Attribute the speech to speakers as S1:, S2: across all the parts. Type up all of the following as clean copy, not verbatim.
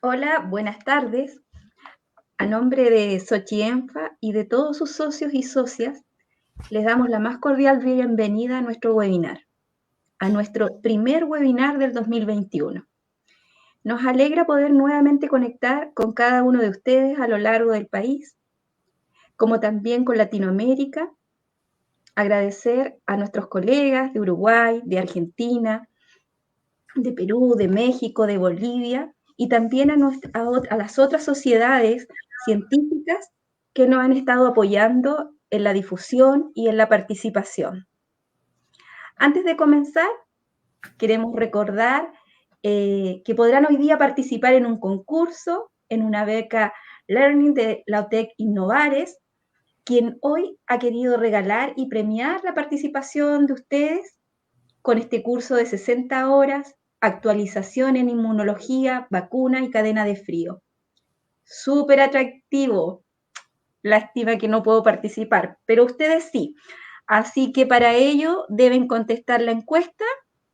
S1: Hola, buenas tardes. A nombre de Xochienfa y de todos sus socios y socias, les damos la más cordial bienvenida a nuestro webinar, a nuestro primer webinar del 2021. Nos alegra poder nuevamente conectar con cada uno de ustedes a lo largo del país, como también con Latinoamérica. Agradecer a nuestros colegas de Uruguay, de Argentina, de Perú, de México, de Bolivia, y también a las otras sociedades científicas que nos han estado apoyando en la difusión y en la participación. Antes de comenzar, queremos recordar que podrán hoy día participar en un concurso, en una beca Learning de la UTEC Innovares, quien hoy ha querido regalar y premiar la participación de ustedes con este curso de 60 horas, actualización en inmunología, vacuna y cadena de frío. Súper atractivo. Lástima que no puedo participar, pero ustedes sí. Así que para ello deben contestar la encuesta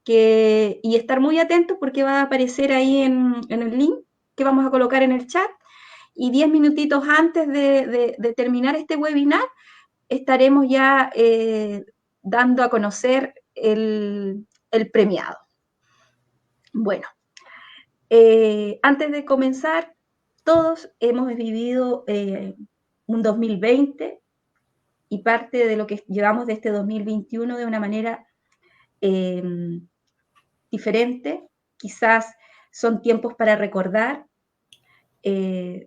S1: y estar muy atentos porque va a aparecer ahí en el link que vamos a colocar en el chat. Y 10 minutitos antes de terminar este webinar, estaremos ya dando a conocer el premiado. Bueno, antes de comenzar, todos hemos vivido un 2020 y parte de lo que llevamos de este 2021 de una manera eh, diferente. Quizás son tiempos para recordar.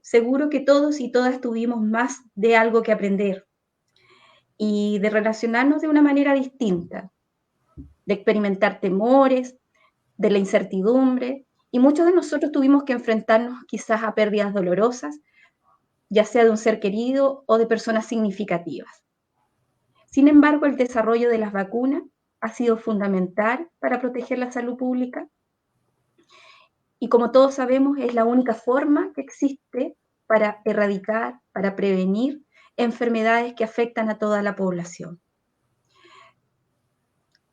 S1: Seguro que todos y todas tuvimos más de algo que aprender y de relacionarnos de una manera distinta, de experimentar temores, de la incertidumbre, y muchos de nosotros tuvimos que enfrentarnos quizás a pérdidas dolorosas, ya sea de un ser querido o de personas significativas. Sin embargo, el desarrollo de las vacunas ha sido fundamental para proteger la salud pública y, como todos sabemos, es la única forma que existe para erradicar, para prevenir enfermedades que afectan a toda la población.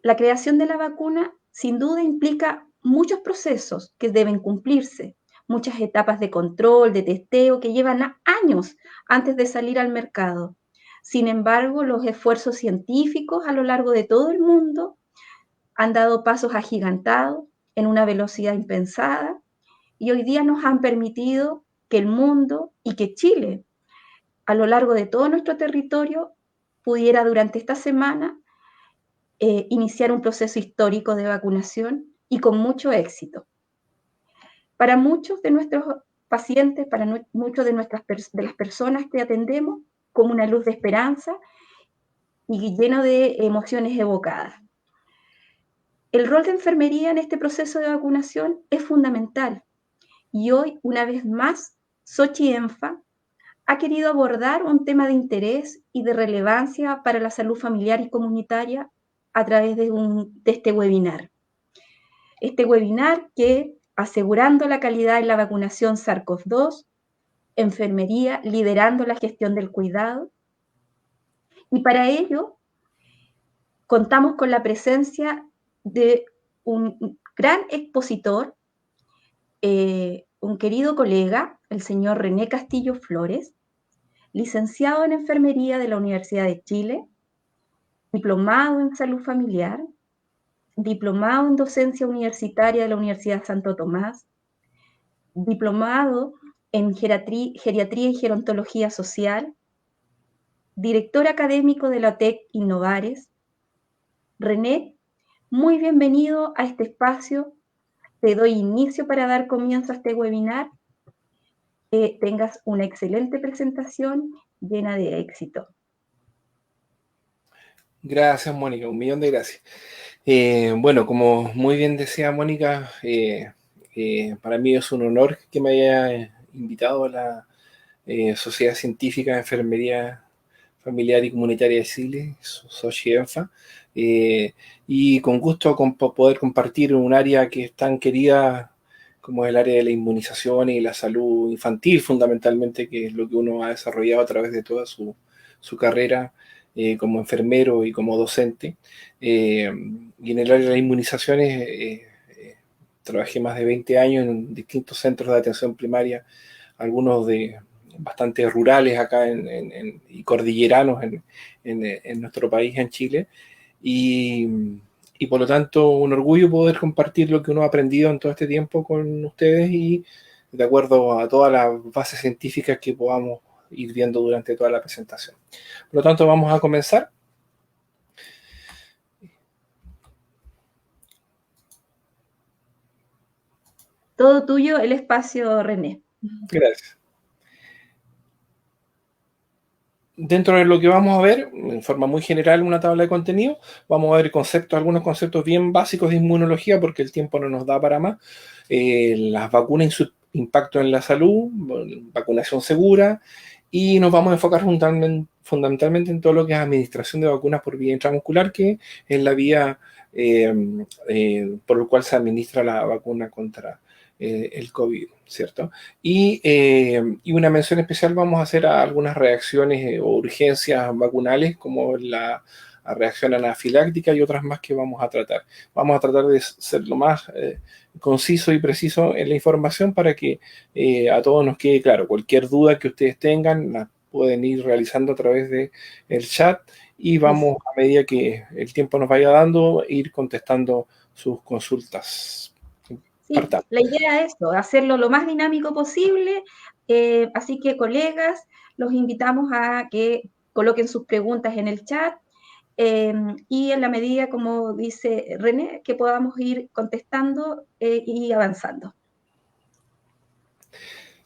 S1: La creación de la vacuna sin duda implica muchos procesos que deben cumplirse, muchas etapas de control, de testeo que llevan años antes de salir al mercado. Sin embargo, los esfuerzos científicos a lo largo de todo el mundo han dado pasos agigantados en una velocidad impensada y hoy día nos han permitido que el mundo y que Chile, a lo largo de todo nuestro territorio, pudiera durante esta semana iniciar un proceso histórico de vacunación y con mucho éxito. Para muchos de nuestros pacientes, para muchas de las personas que atendemos, como una luz de esperanza y lleno de emociones evocadas. El rol de enfermería en este proceso de vacunación es fundamental y hoy, una vez más, Xochienfa ha querido abordar un tema de interés y de relevancia para la salud familiar y comunitaria a través de este webinar. Este webinar que, asegurando la calidad en la vacunación SARS-CoV-2, enfermería liderando la gestión del cuidado, y para ello contamos con la presencia de un gran expositor, un querido colega, el señor René Castillo Flores, licenciado en Enfermería de la Universidad de Chile, diplomado en Salud Familiar, diplomado en Docencia Universitaria de la Universidad Santo Tomás, diplomado en Geriatría y Gerontología Social, director académico de la UTEC Innovares. René, muy bienvenido a este espacio. Te doy inicio para dar comienzo a este webinar. Que tengas una excelente presentación llena de éxito.
S2: Gracias, Mónica, un millón de gracias. Bueno, como muy bien decía Mónica, para mí es un honor que me haya invitado a la Sociedad Científica de Enfermería Familiar y Comunitaria de Chile, Xochienfa, y con gusto poder compartir un área que es tan querida como el área de la inmunización y la salud infantil, fundamentalmente, que es lo que uno ha desarrollado a través de toda su carrera como enfermero y como docente. Y en el área de las inmunizaciones trabajé más de 20 años en distintos centros de atención primaria, algunos de bastante rurales acá y cordilleranos en nuestro país, en Chile, y, y por lo tanto un orgullo poder compartir lo que uno ha aprendido en todo este tiempo con ustedes y de acuerdo a todas las bases científicas que podamos ir viendo durante toda la presentación. Por lo tanto, vamos a comenzar.
S1: Todo tuyo el espacio, René.
S2: Gracias. Dentro de lo que vamos a ver, en forma muy general, una tabla de contenido, vamos a ver algunos conceptos bien básicos de inmunología, porque el tiempo no nos da para más. Las vacunas y su impacto en la salud, vacunación segura, y nos vamos a enfocar fundamentalmente en todo lo que es administración de vacunas por vía intramuscular, que es la vía por la cual se administra la vacuna contra el COVID, ¿cierto? Y una mención especial vamos a hacer a algunas reacciones o urgencias vacunales, como la reacción anafiláctica y otras más que vamos a tratar. Vamos a tratar de ser lo más conciso y preciso en la información para que a todos nos quede claro. Cualquier duda que ustedes tengan la pueden ir realizando a través del chat y vamos, a medida que el tiempo nos vaya dando, ir contestando sus consultas.
S1: Sí, la idea es esto, hacerlo lo más dinámico posible, así que colegas, los invitamos a que coloquen sus preguntas en el chat y en la medida, como dice René, que podamos ir contestando y avanzando.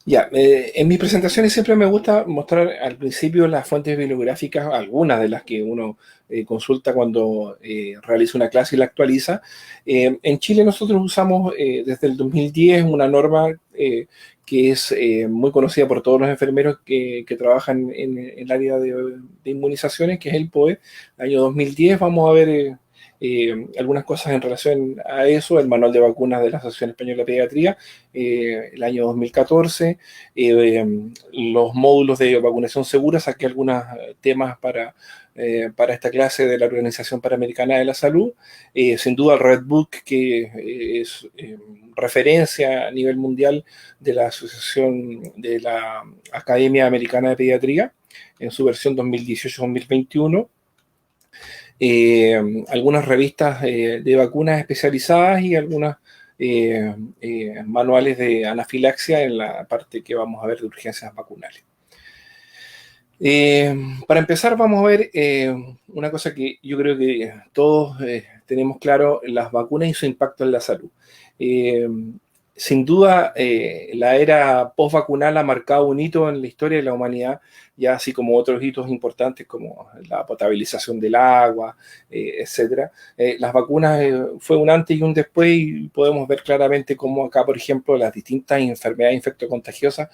S2: Ya, en mis presentaciones siempre me gusta mostrar al principio las fuentes bibliográficas, algunas de las que uno consulta cuando realiza una clase y la actualiza. En Chile nosotros usamos desde el 2010 una norma que es muy conocida por todos los enfermeros que trabajan en el área de inmunizaciones, que es el POE. El año 2010 vamos a ver algunas cosas en relación a eso, el manual de vacunas de la Asociación Española de Pediatría, el año 2014, los módulos de vacunación segura, saqué algunos temas para esta clase de la Organización Panamericana de la Salud, sin duda el Red Book, que es referencia a nivel mundial de la Asociación de la Academia Americana de Pediatría, en su versión 2018-2021, algunas revistas de vacunas especializadas y algunas manuales de anafilaxia en la parte que vamos a ver de urgencias vacunales. Para empezar vamos a ver una cosa que yo creo que todos tenemos claro, las vacunas y su impacto en la salud. Sin duda, la era post-vacunal ha marcado un hito en la historia de la humanidad, ya así como otros hitos importantes como la potabilización del agua, etc. Las vacunas fue un antes y un después y podemos ver claramente cómo acá, por ejemplo, las distintas enfermedades infectocontagiosas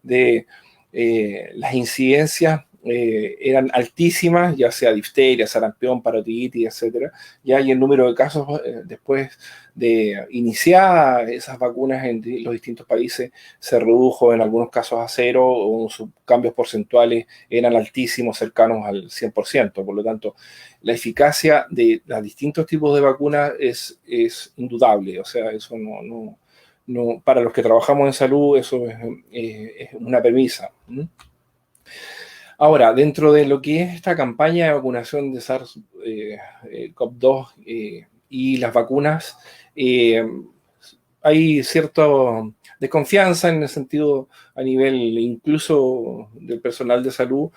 S2: de las incidencias eran altísimas, ya sea difteria, sarampión, parotiditis, etcétera. Ya hay el número de casos después de iniciar esas vacunas en los distintos países se redujo en algunos casos a cero o sus cambios porcentuales eran altísimos, cercanos al 100%. Por lo tanto, la eficacia de los distintos tipos de vacunas es indudable. O sea, eso no, para los que trabajamos en salud, eso es una premisa. Ahora, dentro de lo que es esta campaña de vacunación de SARS-CoV-2 y las vacunas, hay cierta desconfianza en el sentido a nivel incluso del personal de salud,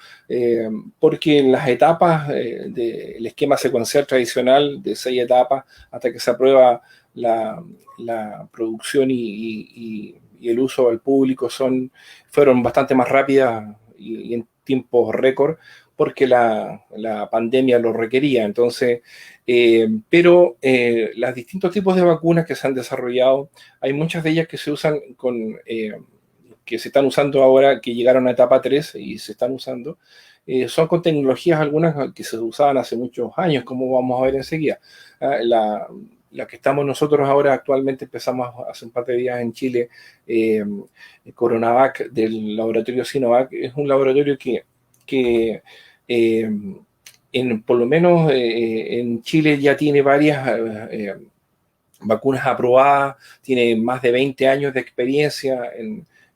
S2: porque en las etapas del esquema secuencial tradicional de 6 etapas hasta que se aprueba la producción y el uso al público fueron bastante más rápidas y en tiempos récord porque la pandemia lo requería. Entonces, pero los distintos tipos de vacunas que se han desarrollado, hay muchas de ellas que se usan que se están usando ahora, que llegaron a etapa 3 y se están usando, son con tecnologías algunas que se usaban hace muchos años, como vamos a ver enseguida. La que estamos nosotros ahora actualmente, empezamos hace un par de días en Chile, Coronavac del laboratorio Sinovac, es un laboratorio que por lo menos en Chile ya tiene varias vacunas aprobadas, tiene más de 20 años de experiencia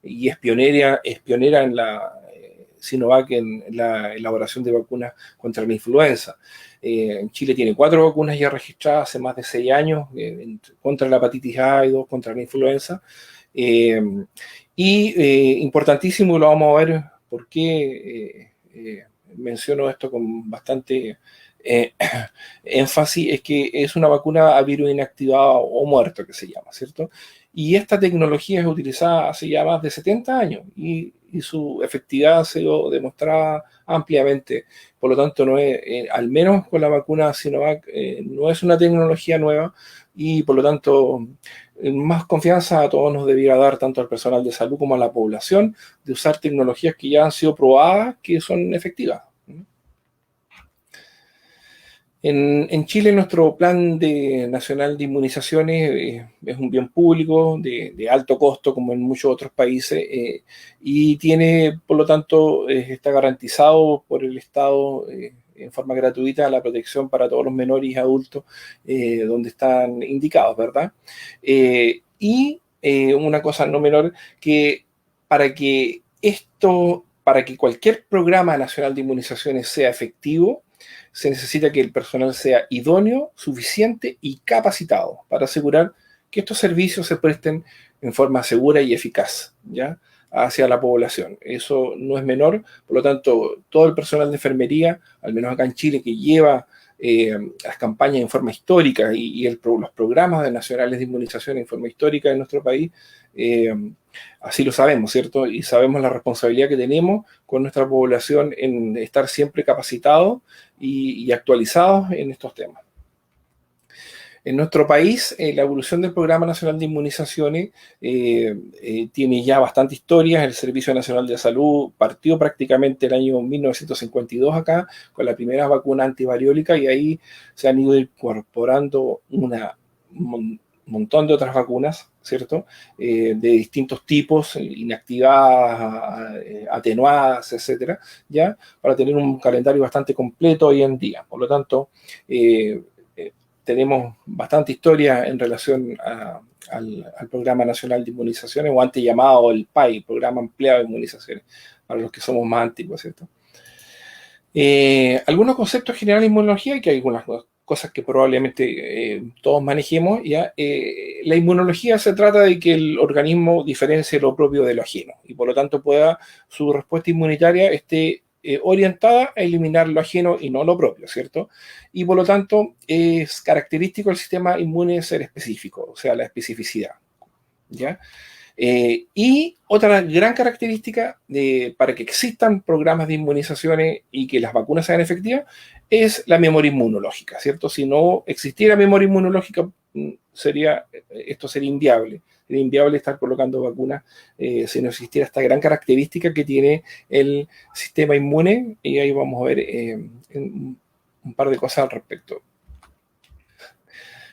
S2: y es pionera en la Sinovac en la elaboración de vacunas contra la influenza. En Chile tiene 4 vacunas ya registradas hace más de 6 años contra la hepatitis A y 2 contra la influenza. Importantísimo, y lo vamos a ver por qué menciono esto con bastante énfasis, es que es una vacuna a virus inactivado o muerto, que se llama, ¿cierto? Y esta tecnología es utilizada hace ya más de 70 años y su efectividad ha sido demostrada ampliamente. Por lo tanto, no es, al menos con la vacuna Sinovac, no es una tecnología nueva y por lo tanto más confianza a todos nos debiera dar, tanto al personal de salud como a la población, de usar tecnologías que ya han sido probadas, que son efectivas. En Chile nuestro plan nacional de inmunizaciones es un bien público de alto costo, como en muchos otros países, y tiene, por lo tanto, está garantizado por el Estado en forma gratuita la protección para todos los menores y adultos donde están indicados, ¿verdad? Una cosa no menor, que para que cualquier programa nacional de inmunizaciones sea efectivo, se necesita que el personal sea idóneo, suficiente y capacitado para asegurar que estos servicios se presten en forma segura y eficaz, ¿ya?, hacia la población. Eso no es menor, por lo tanto, todo el personal de enfermería, al menos acá en Chile, que lleva las campañas en forma histórica los programas nacionales de inmunización en forma histórica en nuestro país, así lo sabemos, ¿cierto? Y sabemos la responsabilidad que tenemos con nuestra población en estar siempre capacitados y actualizados en estos temas. En nuestro país, la evolución del Programa Nacional de Inmunizaciones tiene ya bastante historia. El Servicio Nacional de Salud partió prácticamente el año 1952 acá, con la primera vacuna antivariólica, y ahí se han ido incorporando un montón de otras vacunas, ¿cierto? De distintos tipos, inactivadas, atenuadas, etcétera, ¿ya? Para tener un calendario bastante completo hoy en día. Por lo tanto, tenemos bastante historia en relación al Programa Nacional de Inmunizaciones, o antes llamado el PAI, Programa Ampliado de Inmunizaciones, para los que somos más antiguos, ¿cierto? Algunos conceptos generales de inmunología, y que hay algunas cosas que probablemente todos manejemos, ¿ya? La inmunología se trata de que el organismo diferencie lo propio de lo ajeno, y por lo tanto su respuesta inmunitaria esté orientada a eliminar lo ajeno y no lo propio, ¿cierto? Y por lo tanto es característico del sistema inmune ser específico, o sea, la especificidad, ¿ya? Y otra gran característica para que existan programas de inmunizaciones y que las vacunas sean efectivas es la memoria inmunológica, ¿cierto? Si no existiera memoria inmunológica, esto sería inviable. Sería inviable estar colocando vacunas si no existiera esta gran característica que tiene el sistema inmune, y ahí vamos a ver un par de cosas al respecto.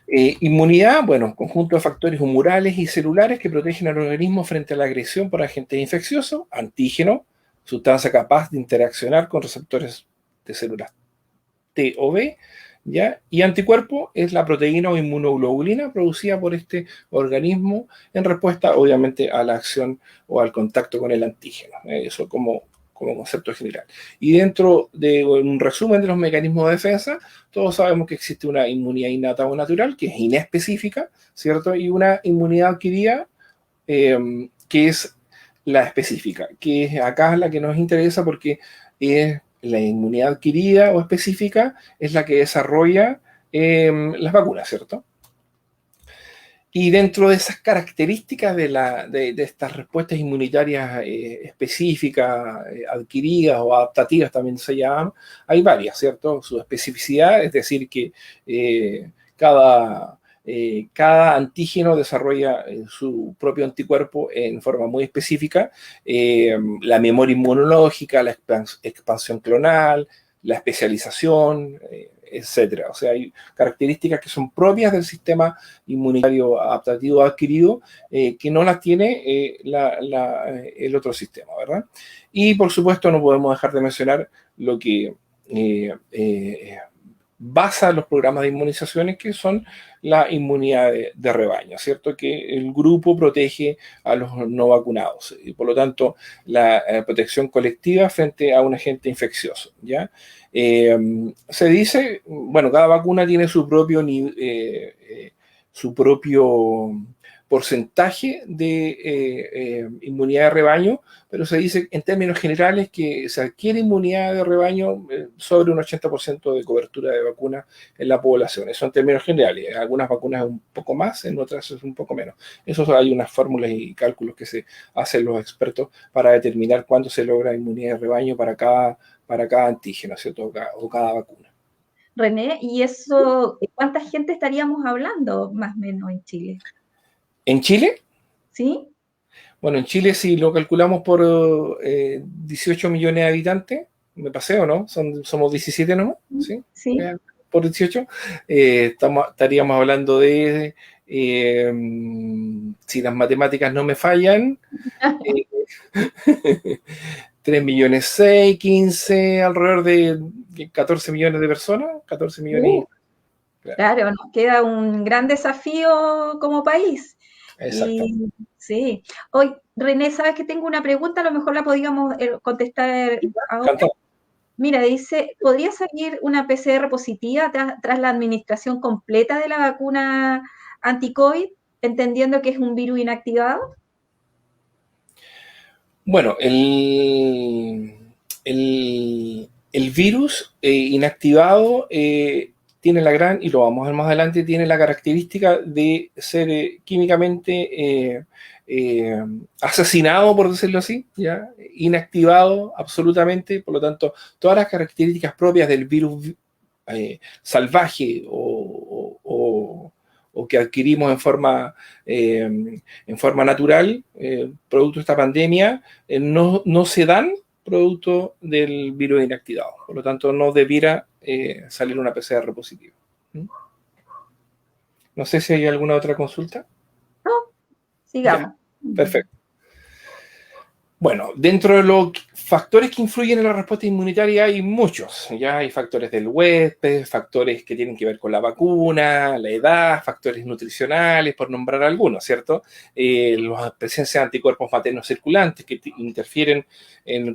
S2: Inmunidad, bueno, conjunto de factores humorales y celulares que protegen al organismo frente a la agresión por agentes infecciosos, antígeno, sustancia capaz de interaccionar con receptores de células T o B, ¿ya? Y anticuerpo es la proteína o inmunoglobulina producida por este organismo en respuesta, obviamente, a la acción o al contacto con el antígeno. Eso como concepto general. Y dentro de un resumen de los mecanismos de defensa, todos sabemos que existe una inmunidad innata o natural, que es inespecífica, ¿cierto? Y una inmunidad adquirida, que es la específica, que es acá la que nos interesa, porque es la inmunidad adquirida o específica es la que desarrolla las vacunas, ¿cierto? Y dentro de esas características de estas respuestas inmunitarias específicas, adquiridas o adaptativas también se llaman, hay varias, ¿cierto? Su especificidad, es decir, que cada antígeno desarrolla su propio anticuerpo en forma muy específica. La memoria inmunológica, la expansión clonal, la especialización, etcétera. O sea, hay características que son propias del sistema inmunitario adaptativo adquirido que no las tiene el otro sistema, ¿verdad? Y por supuesto no podemos dejar de mencionar lo que basa los programas de inmunizaciones, que son la inmunidad de rebaño, ¿cierto? Que el grupo protege a los no vacunados y por lo tanto la protección colectiva frente a un agente infeccioso, ¿ya? Se dice, bueno, cada vacuna tiene su propio porcentaje de inmunidad de rebaño, pero se dice en términos generales que se adquiere inmunidad de rebaño sobre un 80% de cobertura de vacuna en la población. Eso en términos generales. En algunas vacunas es un poco más, en otras es un poco menos. Eso hay unas fórmulas y cálculos que se hacen los expertos para determinar cuándo se logra inmunidad de rebaño para cada antígeno, ¿cierto? O cada vacuna.
S1: René, ¿y eso, cuánta gente estaríamos hablando más o menos en Chile?
S2: ¿En Chile?
S1: ¿Sí?
S2: Bueno, en Chile, si lo calculamos por 18 millones de habitantes, me pasé o no, somos 17 nomás, ¿sí?
S1: Sí.
S2: Por 18, estaríamos hablando de, si las matemáticas no me fallan, 3 millones 6, 15, alrededor de 14 millones de personas, 14 millones. Claro.
S1: Claro, nos queda un gran desafío como país.
S2: Exacto.
S1: Y sí, hoy, René, sabes que tengo una pregunta, a lo mejor la podríamos contestar ahora.
S2: Canta.
S1: Mira, dice, ¿podría salir una PCR positiva tras la administración completa de la vacuna anti-COVID, entendiendo que es un virus inactivado?
S2: Bueno, el virus inactivado tiene la gran, y lo vamos a ver más adelante, tiene la característica de ser químicamente asesinado, por decirlo así, ¿ya? Inactivado absolutamente, por lo tanto, todas las características propias del virus salvaje o que adquirimos en forma natural, producto de esta pandemia, no se dan producto del virus inactivado. Por lo tanto, no debiera salir una PCR positiva. No sé si hay alguna otra consulta.
S1: No, sigamos.
S2: Ya, perfecto. Bueno, dentro de los factores que influyen en la respuesta inmunitaria hay muchos. Ya hay factores del huésped, factores que tienen que ver con la vacuna, la edad, factores nutricionales, por nombrar algunos, ¿cierto? La presencia de anticuerpos maternos circulantes que interfieren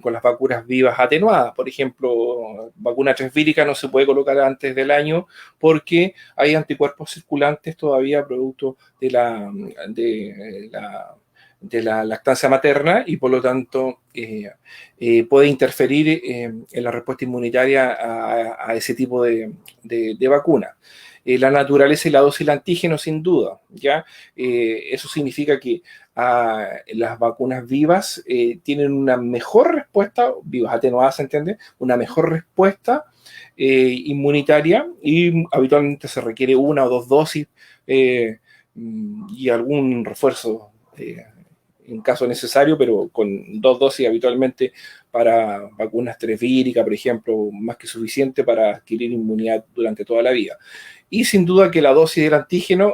S2: con las vacunas vivas atenuadas. Por ejemplo, vacuna transvírica no se puede colocar antes del año porque hay anticuerpos circulantes todavía producto de la lactancia materna y por lo tanto puede interferir en la respuesta inmunitaria a ese tipo de vacuna. La naturaleza y la dosis del antígeno, sin duda, ¿ya? Eso significa que las vacunas vivas tienen una mejor respuesta, vivas atenuadas, ¿se entiende? Una mejor respuesta inmunitaria y habitualmente se requiere 1 o 2 dosis y algún refuerzo en caso necesario, pero con 2 dosis habitualmente para vacunas transvíricas, por ejemplo, más que suficiente para adquirir inmunidad durante toda la vida. Y sin duda que la dosis del antígeno,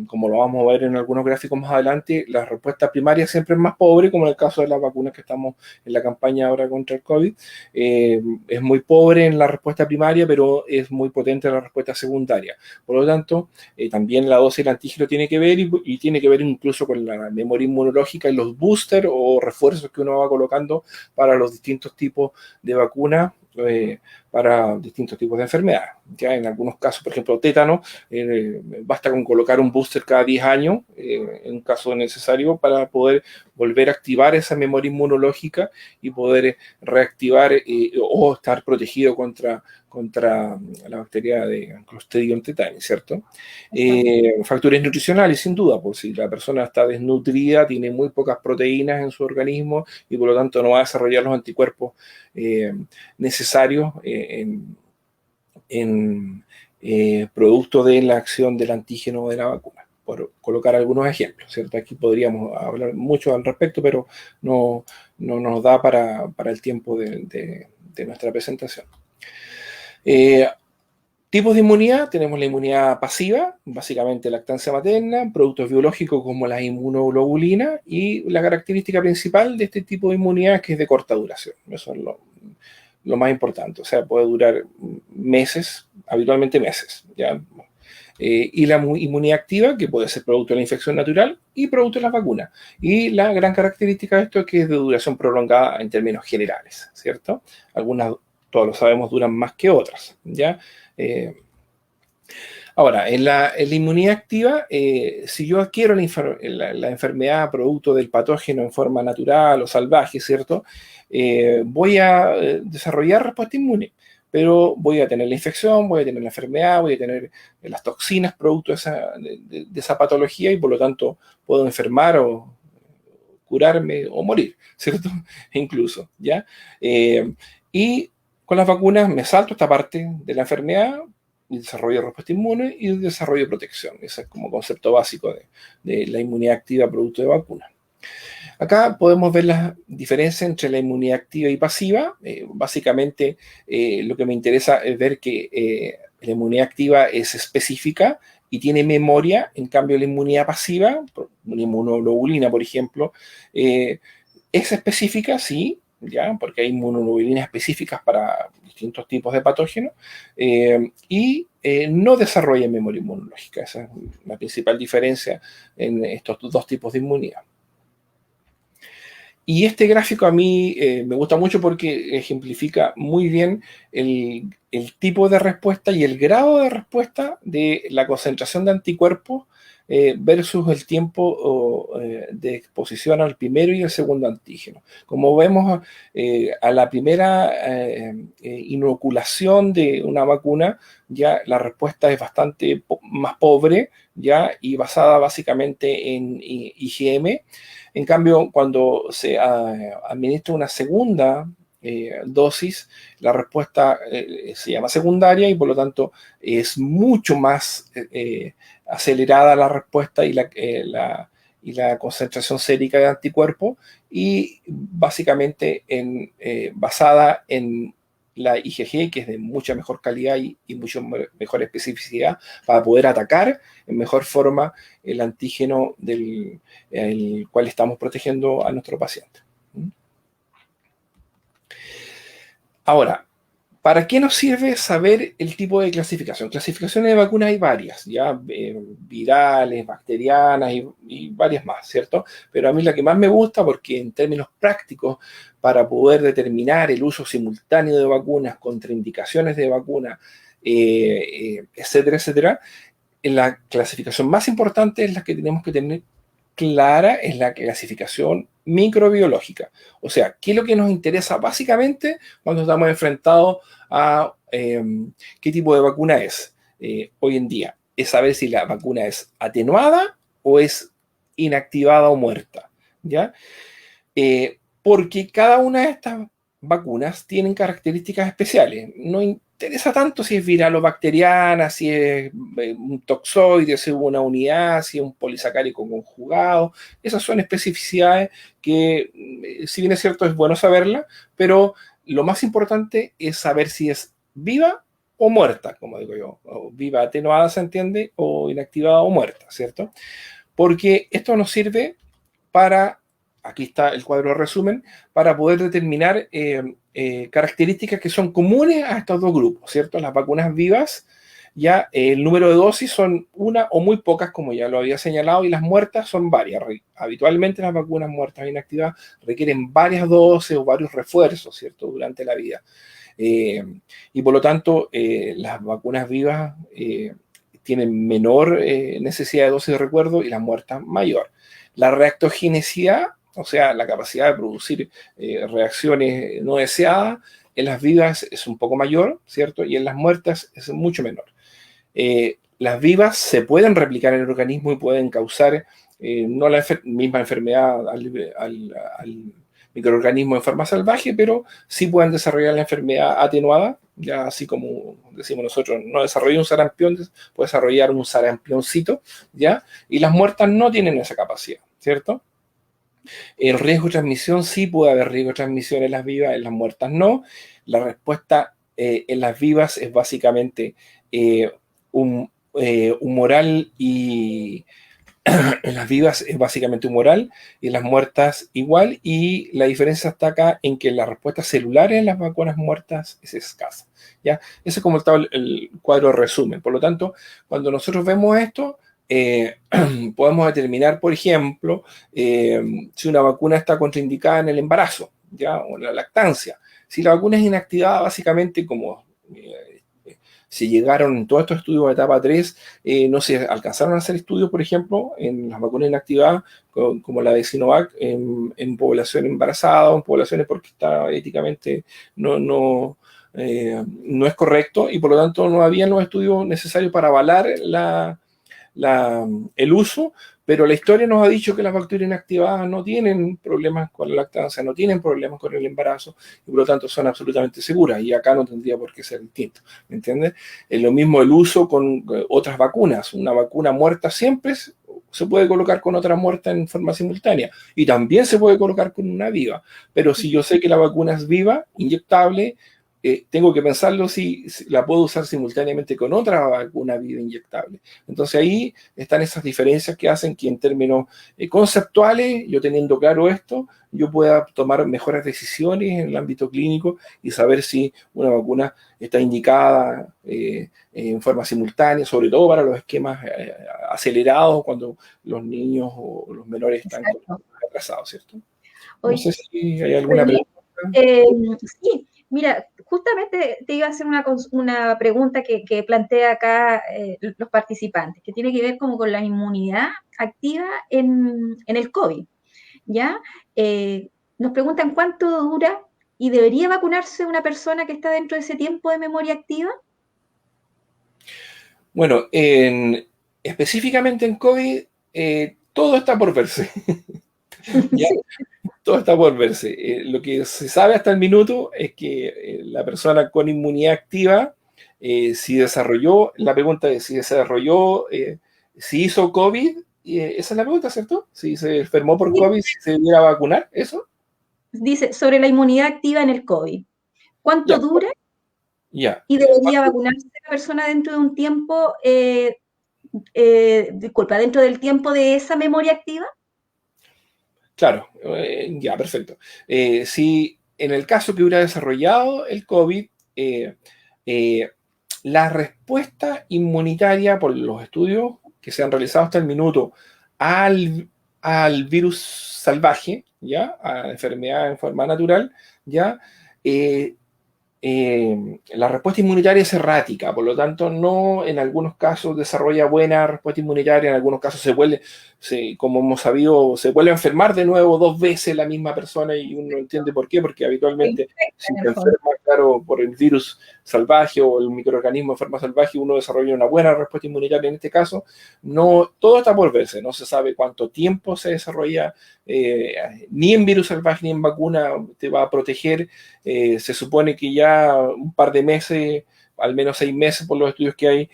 S2: como lo vamos a ver en algunos gráficos más adelante, la respuesta primaria siempre es más pobre, como en el caso de las vacunas que estamos en la campaña ahora contra el COVID. Es muy pobre en la respuesta primaria, pero es muy potente en la respuesta secundaria. Por lo tanto, también la dosis del antígeno tiene que ver y tiene que ver incluso con la memoria inmunológica y los boosters o refuerzos que uno va colocando para los distintos tipos de vacunas para distintos tipos de enfermedades. Ya en algunos casos, por ejemplo, tétano, basta con colocar un booster cada 10 años, en un caso necesario, para poder volver a activar esa memoria inmunológica y poder reactivar o estar protegido contra la bacteria de Clostridium tetani, ¿cierto? Factores nutricionales, sin duda, pues si la persona está desnutrida, tiene muy pocas proteínas en su organismo y por lo tanto no va a desarrollar los anticuerpos necesarios en producto de la acción del antígeno de la vacuna, por colocar algunos ejemplos, ¿cierto? Aquí podríamos hablar mucho al respecto, pero no nos da para el tiempo de nuestra presentación. Tipos de inmunidad, tenemos la inmunidad pasiva, básicamente lactancia materna, productos biológicos como la inmunoglobulina y la característica principal de este tipo de inmunidad es que es de corta duración. Eso es lo más importante, o sea, puede durar meses, habitualmente meses, ¿ya? Y la inmunidad activa, que puede ser producto de la infección natural y producto de las vacunas. Y la gran característica de esto es que es de duración prolongada en términos generales, ¿cierto? Algunas, todos lo sabemos, duran más que otras, ¿ya? Ahora, en la inmunidad activa, si yo adquiero la enfermedad producto del patógeno en forma natural o salvaje, ¿cierto? Voy a desarrollar respuesta inmune, pero voy a tener la infección, voy a tener la enfermedad, voy a tener las toxinas producto de esa patología y por lo tanto puedo enfermar o curarme o morir, ¿cierto? Incluso, ¿ya? Y con las vacunas me salto esta parte de la enfermedad, y desarrollo de respuesta inmune y desarrollo de protección. Ese es como concepto básico de la inmunidad activa producto de vacuna. Acá podemos ver la diferencia entre la inmunidad activa y pasiva. Básicamente, lo que me interesa es ver que la inmunidad activa es específica y tiene memoria, en cambio la inmunidad pasiva, una inmunoglobulina, por ejemplo, es específica, sí, ¿ya? Porque hay inmunoglobulinas específicas para distintos tipos de patógenos y no desarrolla memoria inmunológica. Esa es la principal diferencia en estos dos tipos de inmunidad. Y este gráfico a mí me gusta mucho porque ejemplifica muy bien el tipo de respuesta y el grado de respuesta de la concentración de anticuerpos versus el tiempo de exposición al primero y el segundo antígeno. Como vemos, a la primera inoculación de una vacuna, ya la respuesta es bastante más pobre, ya, y basada básicamente en IgM. En cambio, cuando se administra una segunda dosis, la respuesta se llama secundaria y por lo tanto es mucho más acelerada la respuesta y la concentración sérica de anticuerpos y básicamente basada en la IgG, que es de mucha mejor calidad y mucho mejor especificidad para poder atacar en mejor forma el antígeno del cual estamos protegiendo a nuestro paciente. Ahora, ¿para qué nos sirve saber el tipo de clasificación? Clasificaciones de vacunas hay varias, ya virales, bacterianas y varias más, ¿cierto? Pero a mí la que más me gusta, porque en términos prácticos, para poder determinar el uso simultáneo de vacunas, contraindicaciones de vacunas, etcétera, etcétera, la clasificación más importante es la que tenemos que tener clara, es la clasificación microbiológica. O sea, ¿qué es lo que nos interesa básicamente cuando estamos enfrentados a qué tipo de vacuna es hoy en día? Es saber si la vacuna es atenuada o es inactivada o muerta, ¿ya? Porque cada una de estas vacunas tienen características especiales. No interesa tanto si es viral o bacteriana, si es un toxoide, si es una unidad, si es un polisacárico conjugado. Esas son especificidades que, si bien es cierto, es bueno saberlas, pero lo más importante es saber si es viva o muerta, como digo yo. O viva atenuada, se entiende, o inactivada o muerta, ¿cierto? Porque esto nos sirve para, aquí está el cuadro de resumen, para poder determinar características que son comunes a estos dos grupos, ¿cierto? Las vacunas vivas, ya el número de dosis son una o muy pocas, como ya lo había señalado, y las muertas son varias. Habitualmente las vacunas muertas e inactivadas requieren varias dosis o varios refuerzos, ¿cierto? Durante la vida. Y por lo tanto, las vacunas vivas tienen menor necesidad de dosis de recuerdo y las muertas mayor. La reactogenicidad, o sea, la capacidad de producir reacciones no deseadas, en las vivas es un poco mayor, ¿cierto? Y en las muertas es mucho menor. Las vivas se pueden replicar en el organismo y pueden causar no la misma enfermedad al microorganismo en forma salvaje, pero sí pueden desarrollar la enfermedad atenuada, ya así como decimos nosotros, no desarrolla un sarampión, puede desarrollar un sarampioncito, ¿ya? Y las muertas no tienen esa capacidad, ¿cierto? El riesgo de transmisión sí puede haber riesgo de transmisión en las vivas, en las muertas no. La respuesta en las vivas es básicamente humoral y En las vivas es básicamente humoral y en las muertas igual, y la diferencia está acá en que la respuesta celular en las vacunas muertas es escasa. ¿Ya? Ese es como estaba el cuadro resumen. Por lo tanto, cuando nosotros vemos esto, podemos determinar, por ejemplo, si una vacuna está contraindicada en el embarazo, ¿ya? O en la lactancia. Si la vacuna es inactivada, básicamente como se llegaron en todos estos estudios de etapa 3, no se alcanzaron a hacer estudios, por ejemplo, en las vacunas inactivadas, como la de Sinovac, en población embarazada o en poblaciones porque está éticamente no es correcto, y por lo tanto no habían los estudios necesarios para avalar el uso, pero la historia nos ha dicho que las bacterias inactivadas no tienen problemas con la lactancia, no tienen problemas con el embarazo, y por lo tanto son absolutamente seguras, y acá no tendría por qué ser distinto, ¿me entiendes? Es lo mismo el uso con otras vacunas. Una vacuna muerta siempre se puede colocar con otra muerta en forma simultánea, y también se puede colocar con una viva, pero si yo sé que la vacuna es viva, inyectable, tengo que pensarlo si la puedo usar simultáneamente con otra vacuna viva inyectable. Entonces ahí están esas diferencias que hacen que en términos conceptuales, yo teniendo claro esto, yo pueda tomar mejores decisiones en el ámbito clínico y saber si una vacuna está indicada en forma simultánea, sobre todo para los esquemas acelerados, cuando los niños o los menores están
S1: Exacto.
S2: atrasados, ¿cierto? No
S1: Oye,
S2: sé si hay alguna
S1: oye,
S2: pregunta.
S1: eh, sí, mira, justamente te iba a hacer una pregunta que plantea acá los participantes, que tiene que ver como con la inmunidad activa en el COVID, ¿ya? Nos preguntan cuánto dura y debería vacunarse una persona que está dentro de ese tiempo de memoria activa.
S2: Bueno, específicamente en COVID, todo está por verse. ¿Ya?
S1: Sí.
S2: Todo está por verse. Lo que se sabe hasta el minuto es que la persona con inmunidad activa, si desarrolló, la pregunta es si desarrolló, si hizo COVID, esa es la pregunta, ¿cierto? Si se enfermó por COVID, si se debiera vacunar, ¿eso?
S1: Dice, sobre la inmunidad activa en el COVID. ¿Cuánto
S2: Ya,
S1: dura
S2: ya.
S1: y debería vacunarse la persona dentro de un tiempo, disculpa, dentro del tiempo de esa memoria activa?
S2: Claro, ya, perfecto. Si en el caso que hubiera desarrollado el COVID, eh, la respuesta inmunitaria por los estudios que se han realizado hasta el minuto al, al virus salvaje, ¿ya? A la enfermedad en forma natural, ¿ya? Eh, la respuesta inmunitaria es errática, por lo tanto, no en algunos casos desarrolla buena respuesta inmunitaria, en algunos casos como hemos sabido, se vuelve a enfermar de nuevo 2 veces la misma persona, y uno no entiende por qué, porque habitualmente si
S1: En
S2: te
S1: el fondo.
S2: enfermas, claro, por el virus salvaje o el microorganismo de forma salvaje, uno desarrolla una buena respuesta inmunitaria. En este caso, no, todo está por verse, no se sabe cuánto tiempo se desarrolla, ni en virus salvaje ni en vacuna te va a proteger. Se supone que ya un par de meses, al menos 6 meses por los estudios que hay,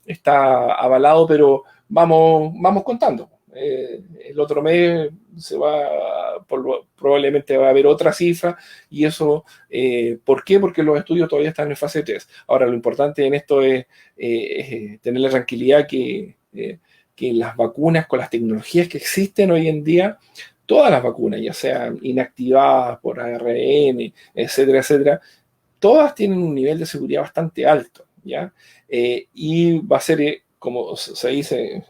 S2: está avalado, pero vamos contando. El otro mes probablemente va a haber otra cifra, y eso, ¿por qué? Porque los estudios todavía están en fase 3. Ahora, lo importante en esto es tener la tranquilidad que las vacunas, con las tecnologías que existen hoy en día, todas las vacunas, ya sean inactivadas por ARN, etcétera, etcétera, todas tienen un nivel de seguridad bastante alto, ¿ya? Y va a ser, como se dice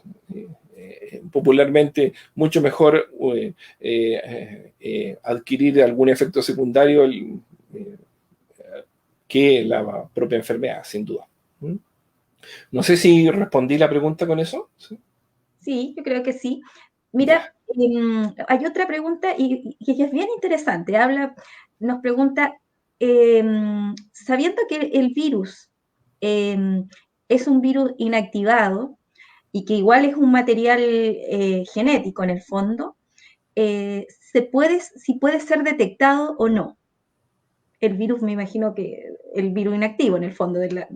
S2: popularmente, mucho mejor adquirir algún efecto secundario que la propia enfermedad, sin duda. ¿Mm? No sé si respondí la pregunta con eso. ¿Sí?
S1: Sí, yo creo que sí.
S2: Ya.
S1: Mira, hay otra pregunta y que es bien interesante. Nos pregunta, sabiendo que el virus es un virus inactivado y que igual es un material genético en el fondo, si puede ser detectado o no. El virus, me imagino que el virus inactivo en el fondo de la...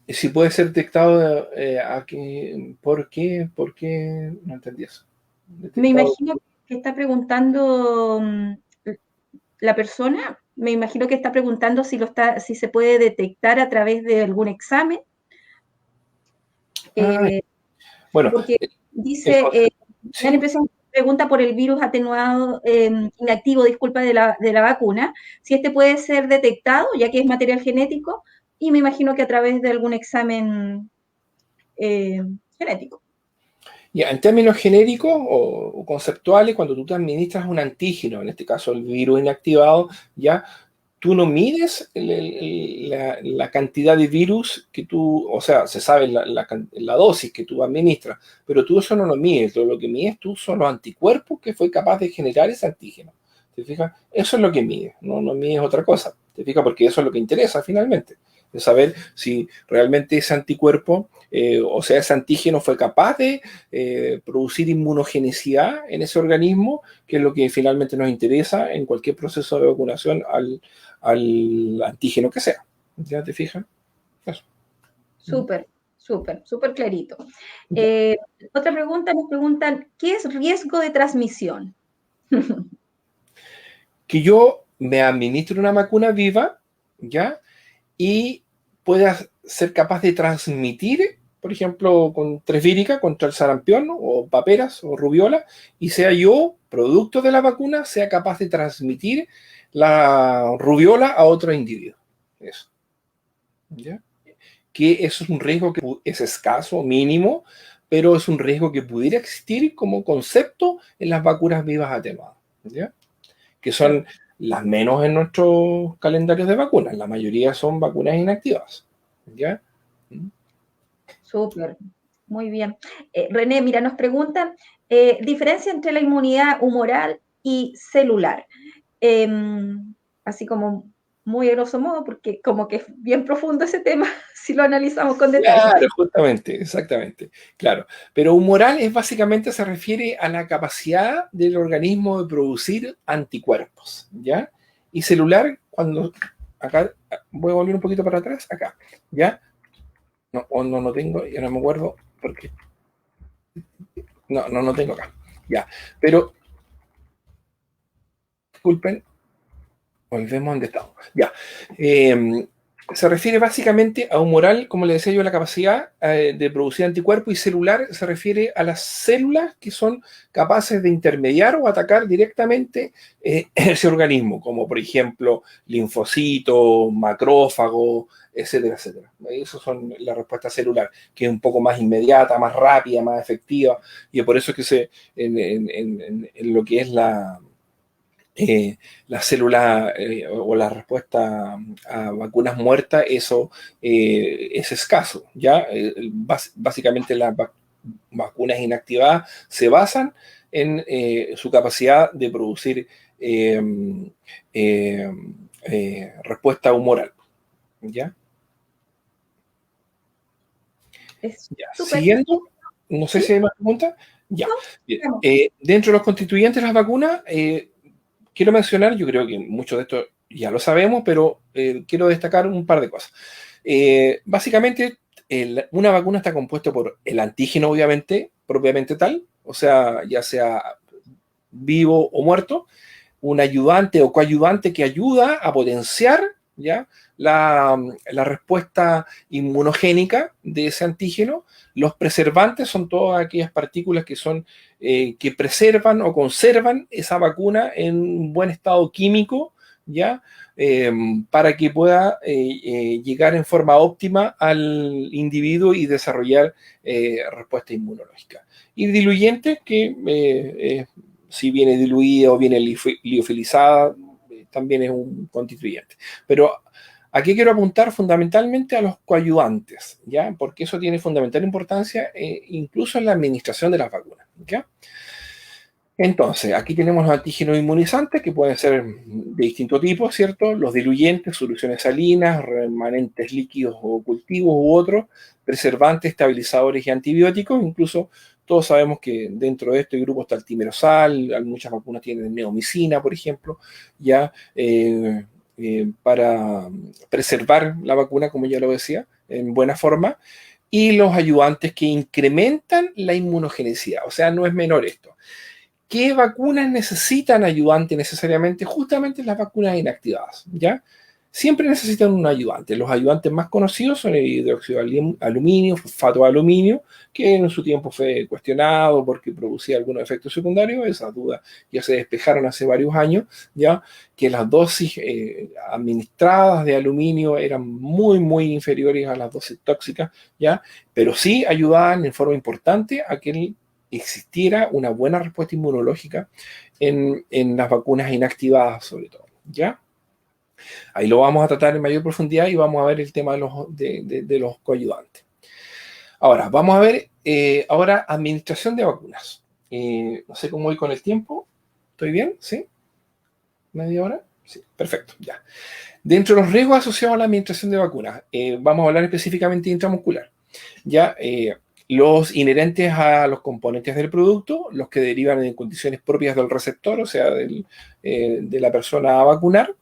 S2: Si puede ser detectado aquí, ¿por qué? ¿Por qué? No entendí eso.
S1: Me
S2: Detectado.
S1: imagino que está preguntando la persona, me imagino que está preguntando si se puede detectar a través de algún examen,
S2: Ah,
S1: eh,
S2: bueno,
S1: porque Dice,
S2: Entonces,
S1: me da la
S2: sí.
S1: impresión que pregunta por el virus atenuado, inactivo, disculpa, de la vacuna, si este puede ser detectado, ya que es material genético, y me imagino que a través de algún examen eh, genético.
S2: Ya, en términos genéricos o conceptuales, cuando tú te administras un antígeno, en este caso el virus inactivado, ya tú no mides la cantidad de virus que tú, o sea, se sabe la dosis que tú administras, pero tú eso no lo mides, lo que mides tú son los anticuerpos que fue capaz de generar ese antígeno. ¿Te fijas? Eso es lo que mides, no mides otra cosa. ¿Te fijas? Porque eso es lo que interesa finalmente, de saber si realmente ese anticuerpo, o sea, ese antígeno fue capaz de producir inmunogenicidad en ese organismo, que es lo que finalmente nos interesa en cualquier proceso de vacunación al antígeno que sea. ¿Ya te fijas? Eso.
S1: Súper, súper, súper clarito.
S2: Ya.
S1: Otra pregunta, nos preguntan, ¿qué es riesgo de transmisión?
S2: Que yo me administre una vacuna viva, ¿ya? Y pueda ser capaz de transmitir, por ejemplo, con tresvírica contra el sarampión o paperas o rubiola, y sea yo, producto de la vacuna, sea capaz de transmitir la rubiola a otro individuo. Eso. ¿Ya? Que eso es un riesgo que es escaso, mínimo, pero es un riesgo que pudiera existir como concepto en las vacunas vivas atenuadas, ¿ya? Que son las menos en nuestros calendarios de vacunas. La mayoría son vacunas inactivas, ¿ya?
S1: Súper, muy bien. René, mira, nos preguntan, diferencia entre la inmunidad humoral y celular. Eh, Así como muy a grosso modo, porque como que es bien profundo ese tema, si lo analizamos con detalle.
S2: Claro, justamente, exactamente, claro. Pero humoral es básicamente se refiere a la capacidad del organismo de producir anticuerpos, ¿ya? Y celular, cuando acá voy a volver un poquito para atrás, acá, ¿ya? No, no tengo, ya no me acuerdo porque no tengo acá, ya. Pero disculpen, volvemos a donde estamos. Ya. Se refiere básicamente a humoral, como le decía yo, la capacidad de producir anticuerpos, y celular se refiere a las células que son capaces de intermediar o atacar directamente ese organismo, como por ejemplo linfocitos, macrófagos, etcétera, etcétera. Esas son la respuesta celular, que es un poco más inmediata, más rápida, más efectiva, y por eso es que en lo que es la célula o la respuesta a vacunas muertas, eso es escaso, ¿ya? Básicamente las vacunas inactivadas se basan en su capacidad de producir eh, eh, respuesta humoral, ¿ya?
S1: Es
S2: Ya.
S1: súper,
S2: Siguiendo, no sé si
S1: ¿sí?
S2: hay más preguntas. Ya.
S1: ¿No?
S2: Bien.
S1: Vamos.
S2: Dentro de los constituyentes de las vacunas, quiero mencionar, yo creo que mucho de esto ya lo sabemos, pero quiero destacar un par de cosas. Básicamente, una vacuna está compuesta por el antígeno, obviamente, propiamente tal, o sea, ya sea vivo o muerto, un ayudante o coayudante que ayuda a potenciar, ¿ya? La respuesta inmunogénica de ese antígeno. Los preservantes son todas aquellas partículas que son que preservan o conservan esa vacuna en un buen estado químico, ¿ya? Para que pueda llegar en forma óptima al individuo y desarrollar respuesta inmunológica. Y diluyentes que si viene diluida o viene liofilizada, también es un constituyente. Pero aquí quiero apuntar fundamentalmente a los coayudantes, ¿ya? Porque eso tiene fundamental importancia incluso en la administración de las vacunas, ¿ya? Entonces, aquí tenemos los antígenos inmunizantes que pueden ser de distintos tipos, ¿cierto? Los diluyentes, soluciones salinas, remanentes líquidos o cultivos u otros, preservantes, estabilizadores y antibióticos. Incluso todos sabemos que dentro de este grupo está el timerosal, muchas vacunas tienen neomicina, por ejemplo, ya para preservar la vacuna, como ya lo decía, en buena forma. Y los ayudantes que incrementan la inmunogenicidad, o sea, no es menor esto. ¿Qué vacunas necesitan ayudante necesariamente? Justamente las vacunas inactivadas, ¿ya? siempre necesitan un ayudante. Los ayudantes más conocidos son el hidróxido de aluminio, fosfato de aluminio, que en su tiempo fue cuestionado porque producía algunos efectos secundarios. Esas dudas ya se despejaron hace varios años, ya que las dosis administradas de aluminio eran muy, muy inferiores a las dosis tóxicas, ya, pero sí ayudaban en forma importante a que existiera una buena respuesta inmunológica en las vacunas inactivadas, sobre todo, ¿ya? Ahí lo vamos a tratar en mayor profundidad y vamos a ver el tema de los coayudantes. Ahora, vamos a ver ahora administración de vacunas. No sé cómo voy con el tiempo. ¿Estoy bien? ¿Sí? ¿Media hora? Sí, perfecto, ya. Dentro de los riesgos asociados a la administración de vacunas, vamos a hablar específicamente de intramuscular. Ya, los inherentes a los componentes del producto, los que derivan en condiciones propias del receptor, o sea, de la persona a vacunar,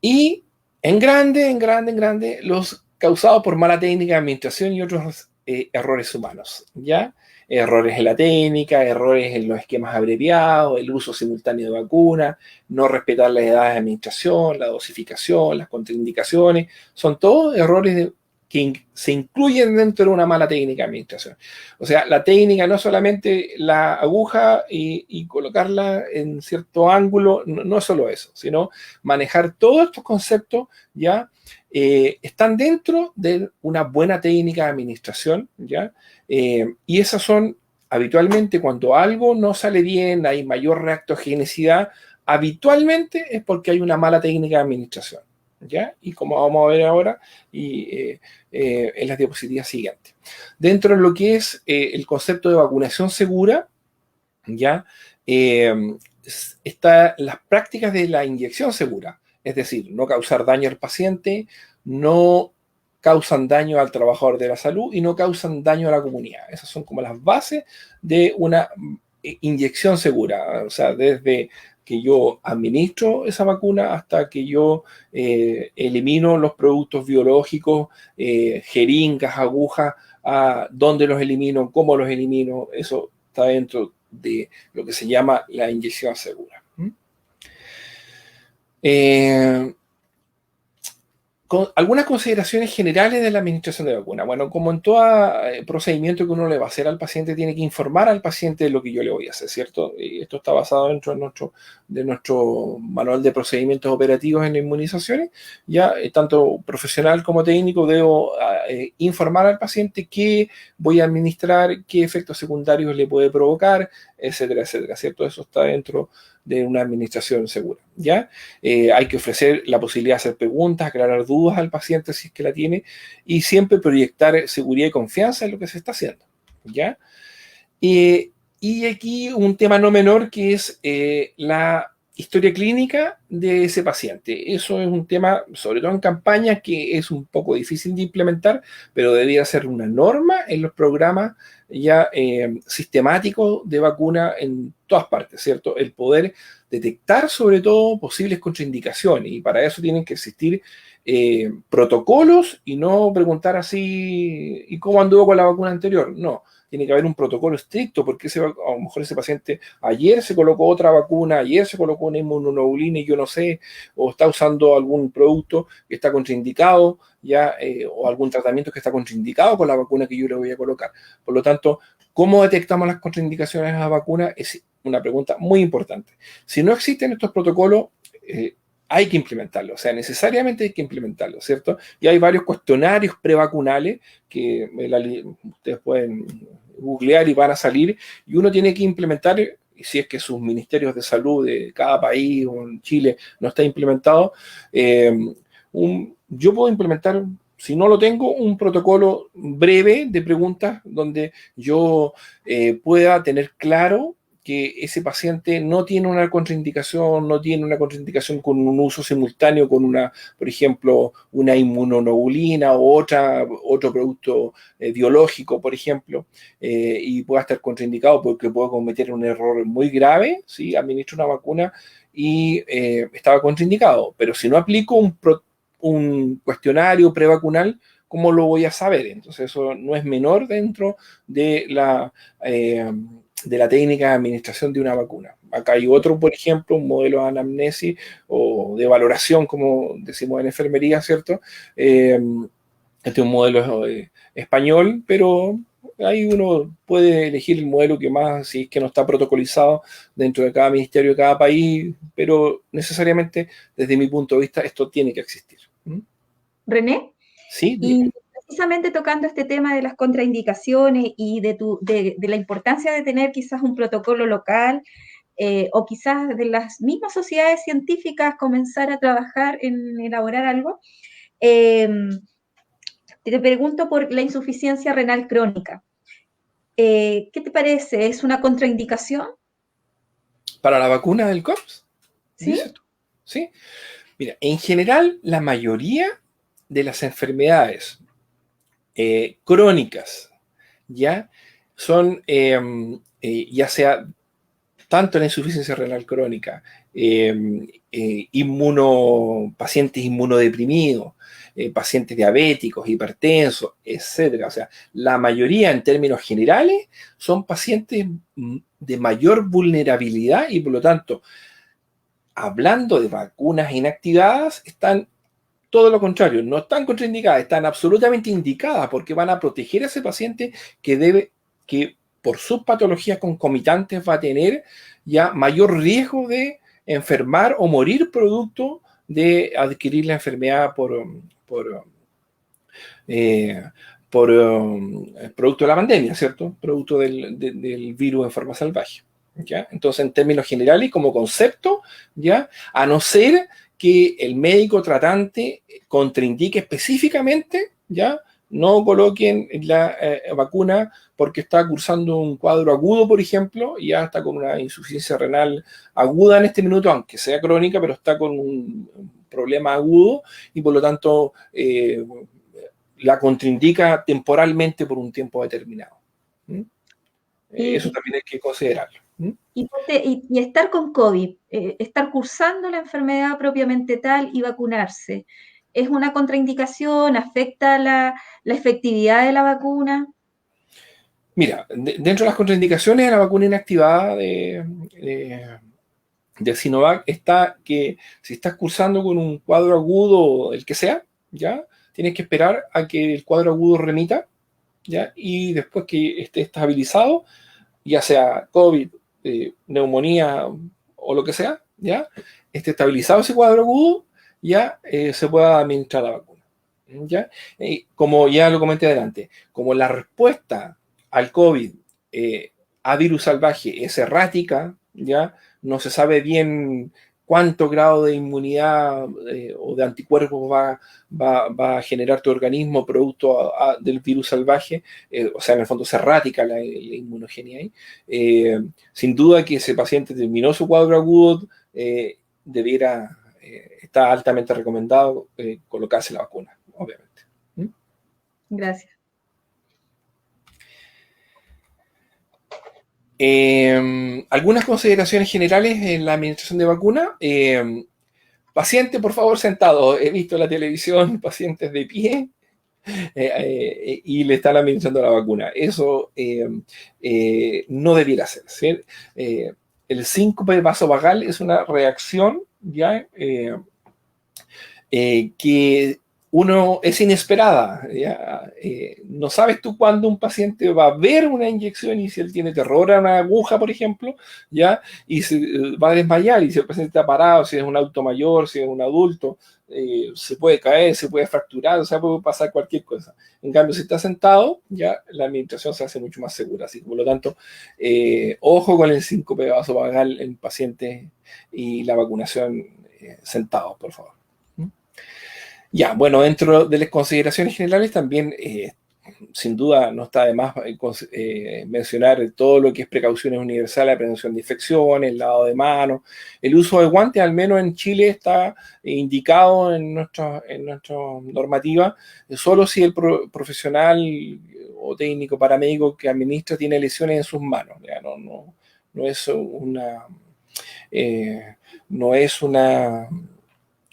S2: y en grande, los causados por mala técnica de administración y otros errores humanos, ¿ya? Errores en la técnica, errores en los esquemas abreviados, el uso simultáneo de vacunas, no respetar las edades de administración, la dosificación, las contraindicaciones, son todos errores que se incluyen dentro de una mala técnica de administración. O sea, la técnica no es solamente la aguja y colocarla en cierto ángulo, no es solo eso, sino manejar todos estos conceptos ya están dentro de una buena técnica de administración, ¿ya? Y esas son habitualmente cuando algo no sale bien, hay mayor reactogenicidad, habitualmente es porque hay una mala técnica de administración, ¿ya? Y como vamos a ver ahora en las diapositivas siguientes. Dentro de lo que es el concepto de vacunación segura, ¿ya? Están las prácticas de la inyección segura, es decir, no causar daño al paciente, no causan daño al trabajador de la salud y no causan daño a la comunidad. Esas son como las bases de una inyección segura, o sea, desde que yo administro esa vacuna hasta que yo elimino los productos biológicos, jeringas, agujas, dónde los elimino, cómo los elimino, eso está dentro de lo que se llama la inyección segura. Algunas consideraciones generales de la administración de vacuna. Bueno, como en todo procedimiento que uno le va a hacer al paciente, tiene que informar al paciente de lo que yo le voy a hacer, ¿cierto? Y esto está basado dentro de nuestro manual de procedimientos operativos en inmunizaciones. Ya, tanto profesional como técnico, debo informar al paciente qué voy a administrar, qué efectos secundarios le puede provocar, etcétera, etcétera, ¿cierto? Eso está dentro de una administración segura, ¿ya? Hay que ofrecer la posibilidad de hacer preguntas, aclarar dudas al paciente si es que la tiene y siempre proyectar seguridad y confianza en lo que se está haciendo, ¿ya? Y aquí un tema no menor que es la historia clínica de ese paciente. Eso es un tema, sobre todo en campañas, que es un poco difícil de implementar, pero debería ser una norma en los programas ya sistemáticos de vacuna en todas partes, ¿cierto? El poder detectar sobre todo posibles contraindicaciones y para eso tienen que existir protocolos y no preguntar así, ¿y cómo anduvo con la vacuna anterior? No. Tiene que haber un protocolo estricto porque a lo mejor ese paciente ayer se colocó otra vacuna, ayer se colocó una inmunoglobulina y yo no sé, o está usando algún producto que está contraindicado, ya, o algún tratamiento que está contraindicado con la vacuna que yo le voy a colocar. Por lo tanto, ¿cómo detectamos las contraindicaciones a la vacuna? Es una pregunta muy importante. Si no existen estos protocolos, hay que implementarlo, o sea, necesariamente hay que implementarlo, ¿cierto? Y hay varios cuestionarios prevacunales que ustedes pueden googlear y van a salir, y uno tiene que implementar, si es que sus ministerios de salud de cada país o en Chile no está implementado, yo puedo implementar, si no lo tengo, un protocolo breve de preguntas donde yo pueda tener claro que ese paciente no tiene una contraindicación, con un uso simultáneo con una, por ejemplo, una inmunoglobulina o otro producto biológico, por ejemplo, y pueda estar contraindicado porque puedo cometer un error muy grave si administro una vacuna y estaba contraindicado. Pero si no aplico un cuestionario prevacunal, ¿cómo lo voy a saber? Entonces eso no es menor dentro de la técnica de administración de una vacuna. acá hay otro, por ejemplo, un modelo de anamnesis o de valoración, como decimos en enfermería, ¿cierto? Este es un modelo español, pero ahí uno puede elegir el modelo que más, si es que no está protocolizado dentro de cada ministerio de cada país, pero necesariamente, desde mi punto de vista, esto tiene que existir.
S1: René,
S2: Sí,
S1: y
S2: dime.
S1: precisamente tocando este tema de las contraindicaciones y de la importancia de tener quizás un protocolo local, o quizás de las mismas sociedades científicas comenzar a trabajar en elaborar algo, eh, te pregunto por la insuficiencia renal crónica. ¿Qué te parece? ¿Es una contraindicación?
S2: Para la vacuna del COPS, dices
S1: ¿Sí?
S2: tú. ¿Sí? Mira, en general, la mayoría de las enfermedades crónicas, ¿ya? Son, ya sea tanto la insuficiencia renal crónica, pacientes inmunodeprimidos, pacientes diabéticos, hipertensos, etcétera. O sea, la mayoría en términos generales son pacientes de mayor vulnerabilidad y por lo tanto, hablando de vacunas inactivadas, están todo lo contrario, no están contraindicadas, están absolutamente indicadas porque van a proteger a ese paciente que por sus patologías concomitantes va a tener ya mayor riesgo de enfermar o morir producto de adquirir la enfermedad eh, producto de la pandemia, ¿cierto? Producto del virus en forma salvaje. ¿Ya? Entonces, en términos generales, como concepto, ¿ya? A no ser que el médico tratante contraindique específicamente, ¿ya? No coloquen la vacuna porque está cursando un cuadro agudo, por ejemplo, y ya está con una insuficiencia renal aguda en este minuto, aunque sea crónica, pero está con un problema agudo y por lo tanto la contraindica temporalmente por un tiempo determinado. ¿Mm? Eso
S1: Y,
S2: también hay que considerarlo. ¿Mm?
S1: y estar con COVID, estar cursando la enfermedad propiamente tal y vacunarse, ¿es una contraindicación? ¿Afecta la efectividad de la vacuna?
S2: Mira, dentro de las contraindicaciones de la vacuna inactivada de Sinovac está que si estás cursando con un cuadro agudo, el que sea, ¿ya? Tienes que esperar a que el cuadro agudo remita, ¿ya? Y después que esté estabilizado, ya sea COVID, neumonía o lo que sea, ¿ya? Esté estabilizado ese cuadro agudo, ya se pueda administrar la vacuna. ¿Ya? Como ya lo comenté adelante, como la respuesta al COVID a virus salvaje es errática, ¿ya? No se sabe bien cuánto grado de inmunidad o de anticuerpos va a generar tu organismo producto del virus salvaje, o sea, en el fondo es errática la inmunogenia ahí. Sin duda que ese paciente terminó su cuadro agudo, debiera, está altamente recomendado colocarse la vacuna, obviamente. ¿Mm?
S1: Gracias.
S2: Algunas consideraciones generales en la administración de vacuna. Paciente, por favor, sentado. He visto en la televisión pacientes de pie y le están administrando la vacuna. Eso no debiera ser. ¿Sí? El síncope vasovagal es una reacción ya que uno es inesperada. ¿Ya? No sabes tú cuándo un paciente va a ver una inyección y si él tiene terror a una aguja, por ejemplo, ¿ya? Y se va a desmayar y si el paciente está parado, si es un adulto mayor, si es un adulto, se puede caer, se puede fracturar, o sea, puede pasar cualquier cosa. En cambio, si está sentado, ya la administración se hace mucho más segura. Así que, por lo tanto, ojo con el síncope vasovagal en pacientes y la vacunación sentados, por favor. Ya, bueno, dentro de las consideraciones generales también, sin duda, no está de más mencionar todo lo que es precauciones universales, la prevención de infecciones, el lavado de manos, el uso de guantes, al menos en Chile está indicado en nuestra normativa, solo si el profesional o técnico paramédico que administra tiene lesiones en sus manos. ¿Ya? No es una... no es una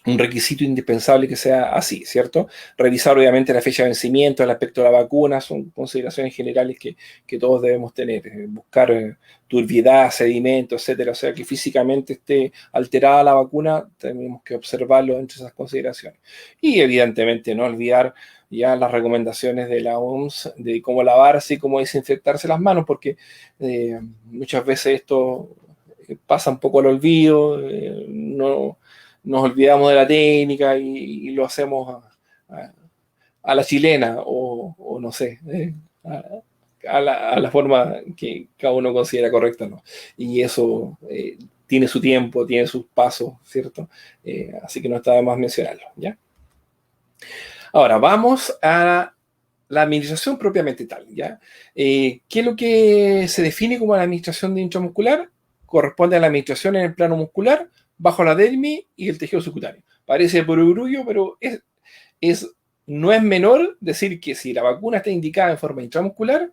S2: un requisito indispensable que sea así, ¿cierto? Revisar obviamente la fecha de vencimiento, el aspecto de la vacuna, son consideraciones generales que todos debemos tener. Buscar turbiedad, sedimento, etcétera. O sea, que físicamente esté alterada la vacuna, tenemos que observarlo entre esas consideraciones. Y evidentemente no olvidar ya las recomendaciones de la OMS de cómo lavarse y cómo desinfectarse las manos, porque muchas veces esto pasa un poco al olvido, no nos olvidamos de la técnica y lo hacemos a la chilena o no sé, a la forma que cada uno considera correcta, ¿no? Y eso tiene su tiempo, tiene sus pasos, ¿cierto? Así que no está de más mencionarlo, ¿ya? Ahora, vamos a la administración propiamente tal, ¿ya? ¿Qué es lo que se define como la administración de intramuscular? Corresponde a la administración en el plano muscular, bajo la dermis y el tejido subcutáneo. Parece por orgullo, pero no es menor decir que si la vacuna está indicada en forma intramuscular,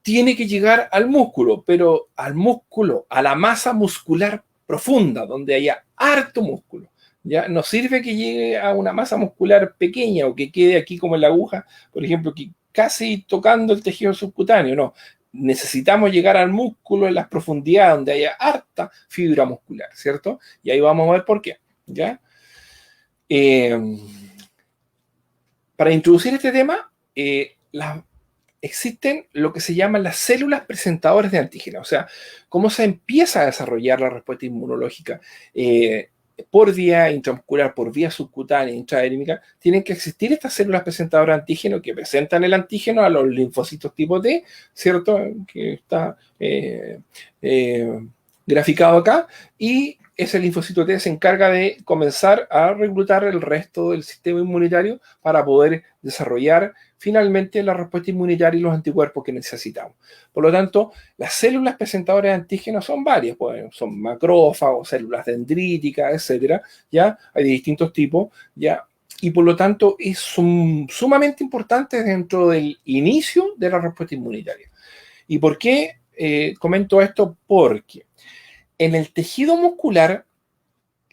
S2: tiene que llegar al músculo, pero al músculo, a la masa muscular profunda, donde haya harto músculo. ¿Ya? No sirve que llegue a una masa muscular pequeña o que quede aquí como en la aguja, por ejemplo, que casi tocando el tejido subcutáneo, no. Necesitamos llegar al músculo en las profundidades donde haya harta fibra muscular, ¿cierto? Y ahí vamos a ver por qué, ¿ya? Para introducir este tema, existen lo que se llaman las células presentadoras de antígenos, o sea, cómo se empieza a desarrollar la respuesta inmunológica por vía intramuscular, por vía subcutánea, intradérmica. Tienen que existir estas células presentadoras de antígeno que presentan el antígeno a los linfocitos tipo T, ¿cierto? Que está graficado acá, y ese linfocito T se encarga de comenzar a reclutar el resto del sistema inmunitario para poder desarrollar finalmente la respuesta inmunitaria y los anticuerpos que necesitamos. Por lo tanto, las células presentadoras de antígenos son varias, pues, son macrófagos, células dendríticas, etcétera, ¿ya? Hay de distintos tipos, ¿ya? Y por lo tanto, son sumamente importantes dentro del inicio de la respuesta inmunitaria. ¿Y por qué comento esto? Porque en el tejido muscular,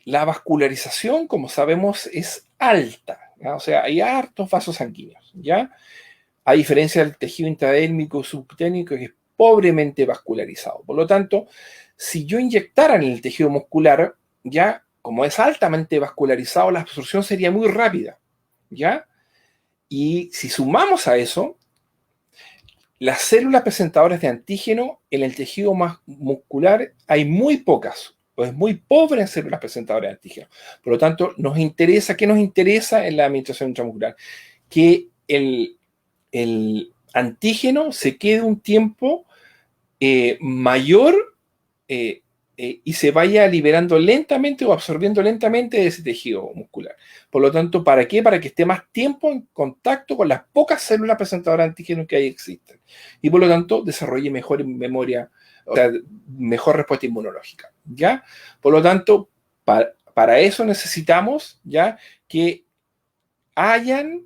S2: la vascularización, como sabemos, es alta, ¿ya? O sea, hay hartos vasos sanguíneos, ¿ya? A diferencia del tejido intradérmico subcutáneo, que es pobremente vascularizado. Por lo tanto, si yo inyectara en el tejido muscular, ya, como es altamente vascularizado, la absorción sería muy rápida, ¿ya? Y si sumamos a eso, las células presentadoras de antígeno en el tejido muscular hay muy pocas, o es muy pobre en células presentadoras de antígeno. Por lo tanto, ¿qué nos interesa en la administración intramuscular? Que el antígeno se quede un tiempo mayor y se vaya liberando lentamente o absorbiendo lentamente de ese tejido muscular. Por lo tanto, ¿para qué? Para que esté más tiempo en contacto con las pocas células presentadoras de antígenos que ahí existen. Y por lo tanto, desarrolle mejor memoria, o sea, mejor respuesta inmunológica, ¿ya? Por lo tanto, para eso necesitamos, ¿ya? Que hayan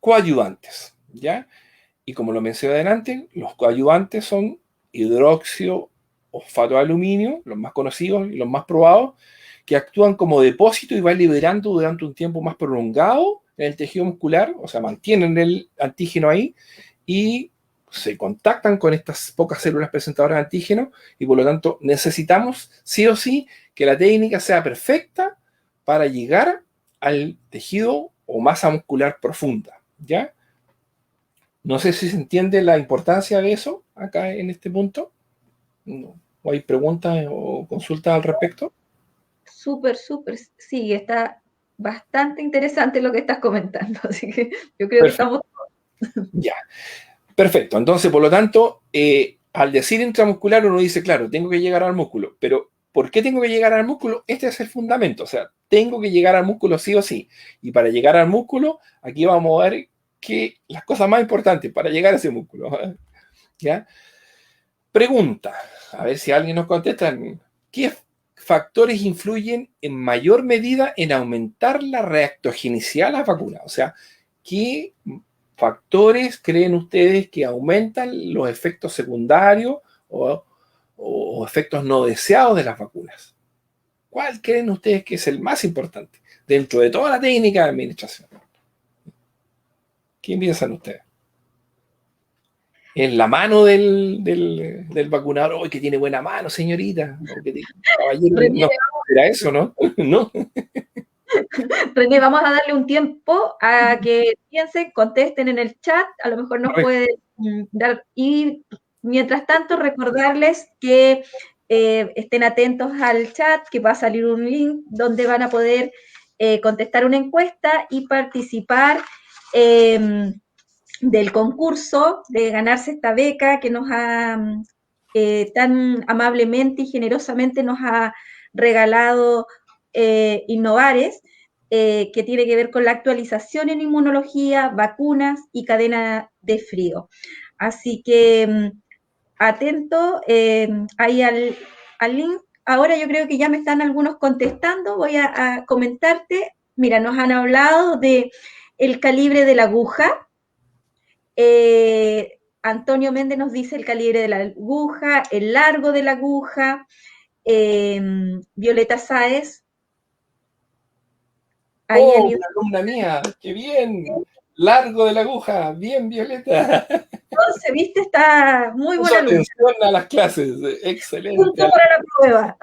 S2: coadyuvantes, ¿ya? Y como lo mencioné adelante, los coadyuvantes son hidróxido o fosfato de aluminio, los más conocidos y los más probados, que actúan como depósito y van liberando durante un tiempo más prolongado en el tejido muscular, o sea, mantienen el antígeno ahí y se contactan con estas pocas células presentadoras de antígeno y por lo tanto necesitamos sí o sí que la técnica sea perfecta para llegar al tejido o masa muscular profunda, ¿ya? No sé si se entiende la importancia de eso acá en este punto. ¿O hay preguntas o consultas al respecto?
S1: Súper, súper, sí, está bastante interesante lo que estás comentando, así que yo creo que
S2: Perfecto.
S1: estamos...
S2: Ya. Perfecto. Entonces, por lo tanto, al decir intramuscular uno dice, claro, tengo que llegar al músculo, pero ¿por qué tengo que llegar al músculo? Este es el fundamento, o sea, tengo que llegar al músculo sí o sí. Y para llegar al músculo, aquí vamos a ver que las cosas más importantes para llegar a ese músculo. ¿Ya? Pregunta, a ver si alguien nos contesta. ¿Qué factores influyen en mayor medida en aumentar la reactogenicidad de las vacunas? O sea, ¿qué factores creen ustedes que aumentan los efectos secundarios o efectos no deseados de las vacunas? ¿Cuál creen ustedes que es el más importante dentro de toda la técnica de administración? ¿Quién piensan ustedes? ¿Es la mano del vacunador? ¡Oh, que tiene buena mano, señorita! Caballero,
S1: René,
S2: no, era eso, ¿no? ¿No?
S1: René, vamos a darle un tiempo a que piensen, contesten en el chat, a lo mejor nos pueden dar, y mientras tanto recordarles que estén atentos al chat, que va a salir un link donde van a poder contestar una encuesta y participar del concurso de ganarse esta beca que nos ha tan amablemente y generosamente nos ha regalado Innovares, que tiene que ver con la actualización en inmunología, vacunas y cadena de frío. Así que atento ahí al link. Ahora yo creo que ya me están algunos contestando, voy a comentarte. Mira, nos han hablado de el calibre de la aguja. Antonio Méndez nos dice el calibre de la aguja, el largo de la aguja. Violeta Sáez. Ahí
S2: ¡Oh,
S1: han ido.
S2: una alumna mía! ¡Qué bien! Largo de la aguja, bien, Violeta.
S1: Entonces, viste, está muy
S2: Puso
S1: buena alumna.
S2: atención a las clases, excelente.
S1: Punto para la prueba.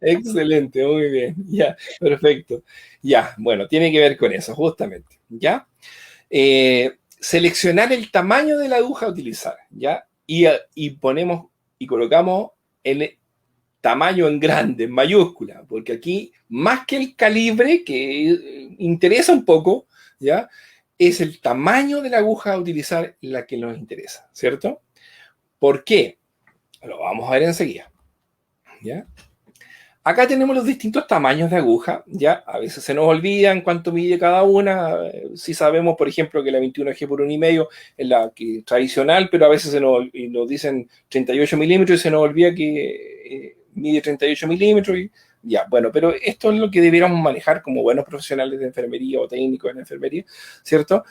S2: Excelente, muy bien. Ya, perfecto. Ya, bueno, tiene que ver con eso, justamente. ¿Ya? Seleccionar el tamaño de la aguja a utilizar, ¿ya? Y ponemos y colocamos el tamaño en grande, en mayúscula, porque aquí, más que el calibre, que interesa un poco, ¿ya? Es el tamaño de la aguja a utilizar la que nos interesa, ¿cierto? ¿Por qué? Lo vamos a ver enseguida, ¿ya? Acá tenemos los distintos tamaños de aguja, ¿ya? A veces se nos olvidan cuánto mide cada una. Si sabemos, por ejemplo, que la 21G por 1,5 es la que, tradicional, pero a veces nos dicen 38 milímetros y se nos olvida que mide 38 milímetros. Ya, bueno, pero esto es lo que debiéramos manejar como buenos profesionales de enfermería o técnicos en enfermería, ¿cierto?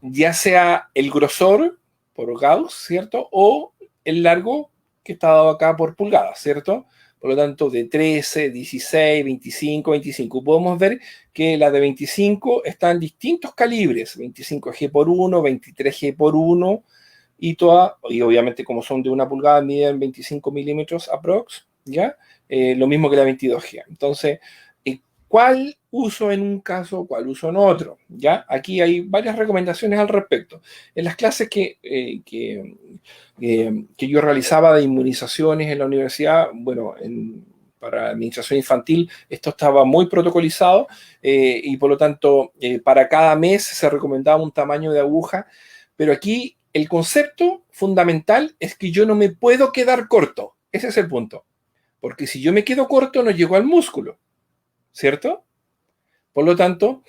S2: Ya sea el grosor por Gauss, ¿cierto? O el largo que está dado acá por pulgadas, ¿cierto? Por lo tanto, de 13, 16, 25, 25. Podemos ver que la de 25 está en distintos calibres, 25G por 1, 23G por 1, y obviamente como son de 1 pulgada, miden 25 milímetros aprox, ¿ya? Lo mismo que la 22G. Entonces, ¿cuál uso en un caso, cuál uso en otro? ¿Ya? Aquí hay varias recomendaciones al respecto. En las clases que yo realizaba de inmunizaciones en la universidad, bueno, para administración infantil, esto estaba muy protocolizado y por lo tanto, para cada mes se recomendaba un tamaño de aguja, pero aquí el concepto fundamental es que yo no me puedo quedar corto. Ese es el punto. Porque si yo me quedo corto, no llego al músculo. ¿Cierto? Por lo tanto,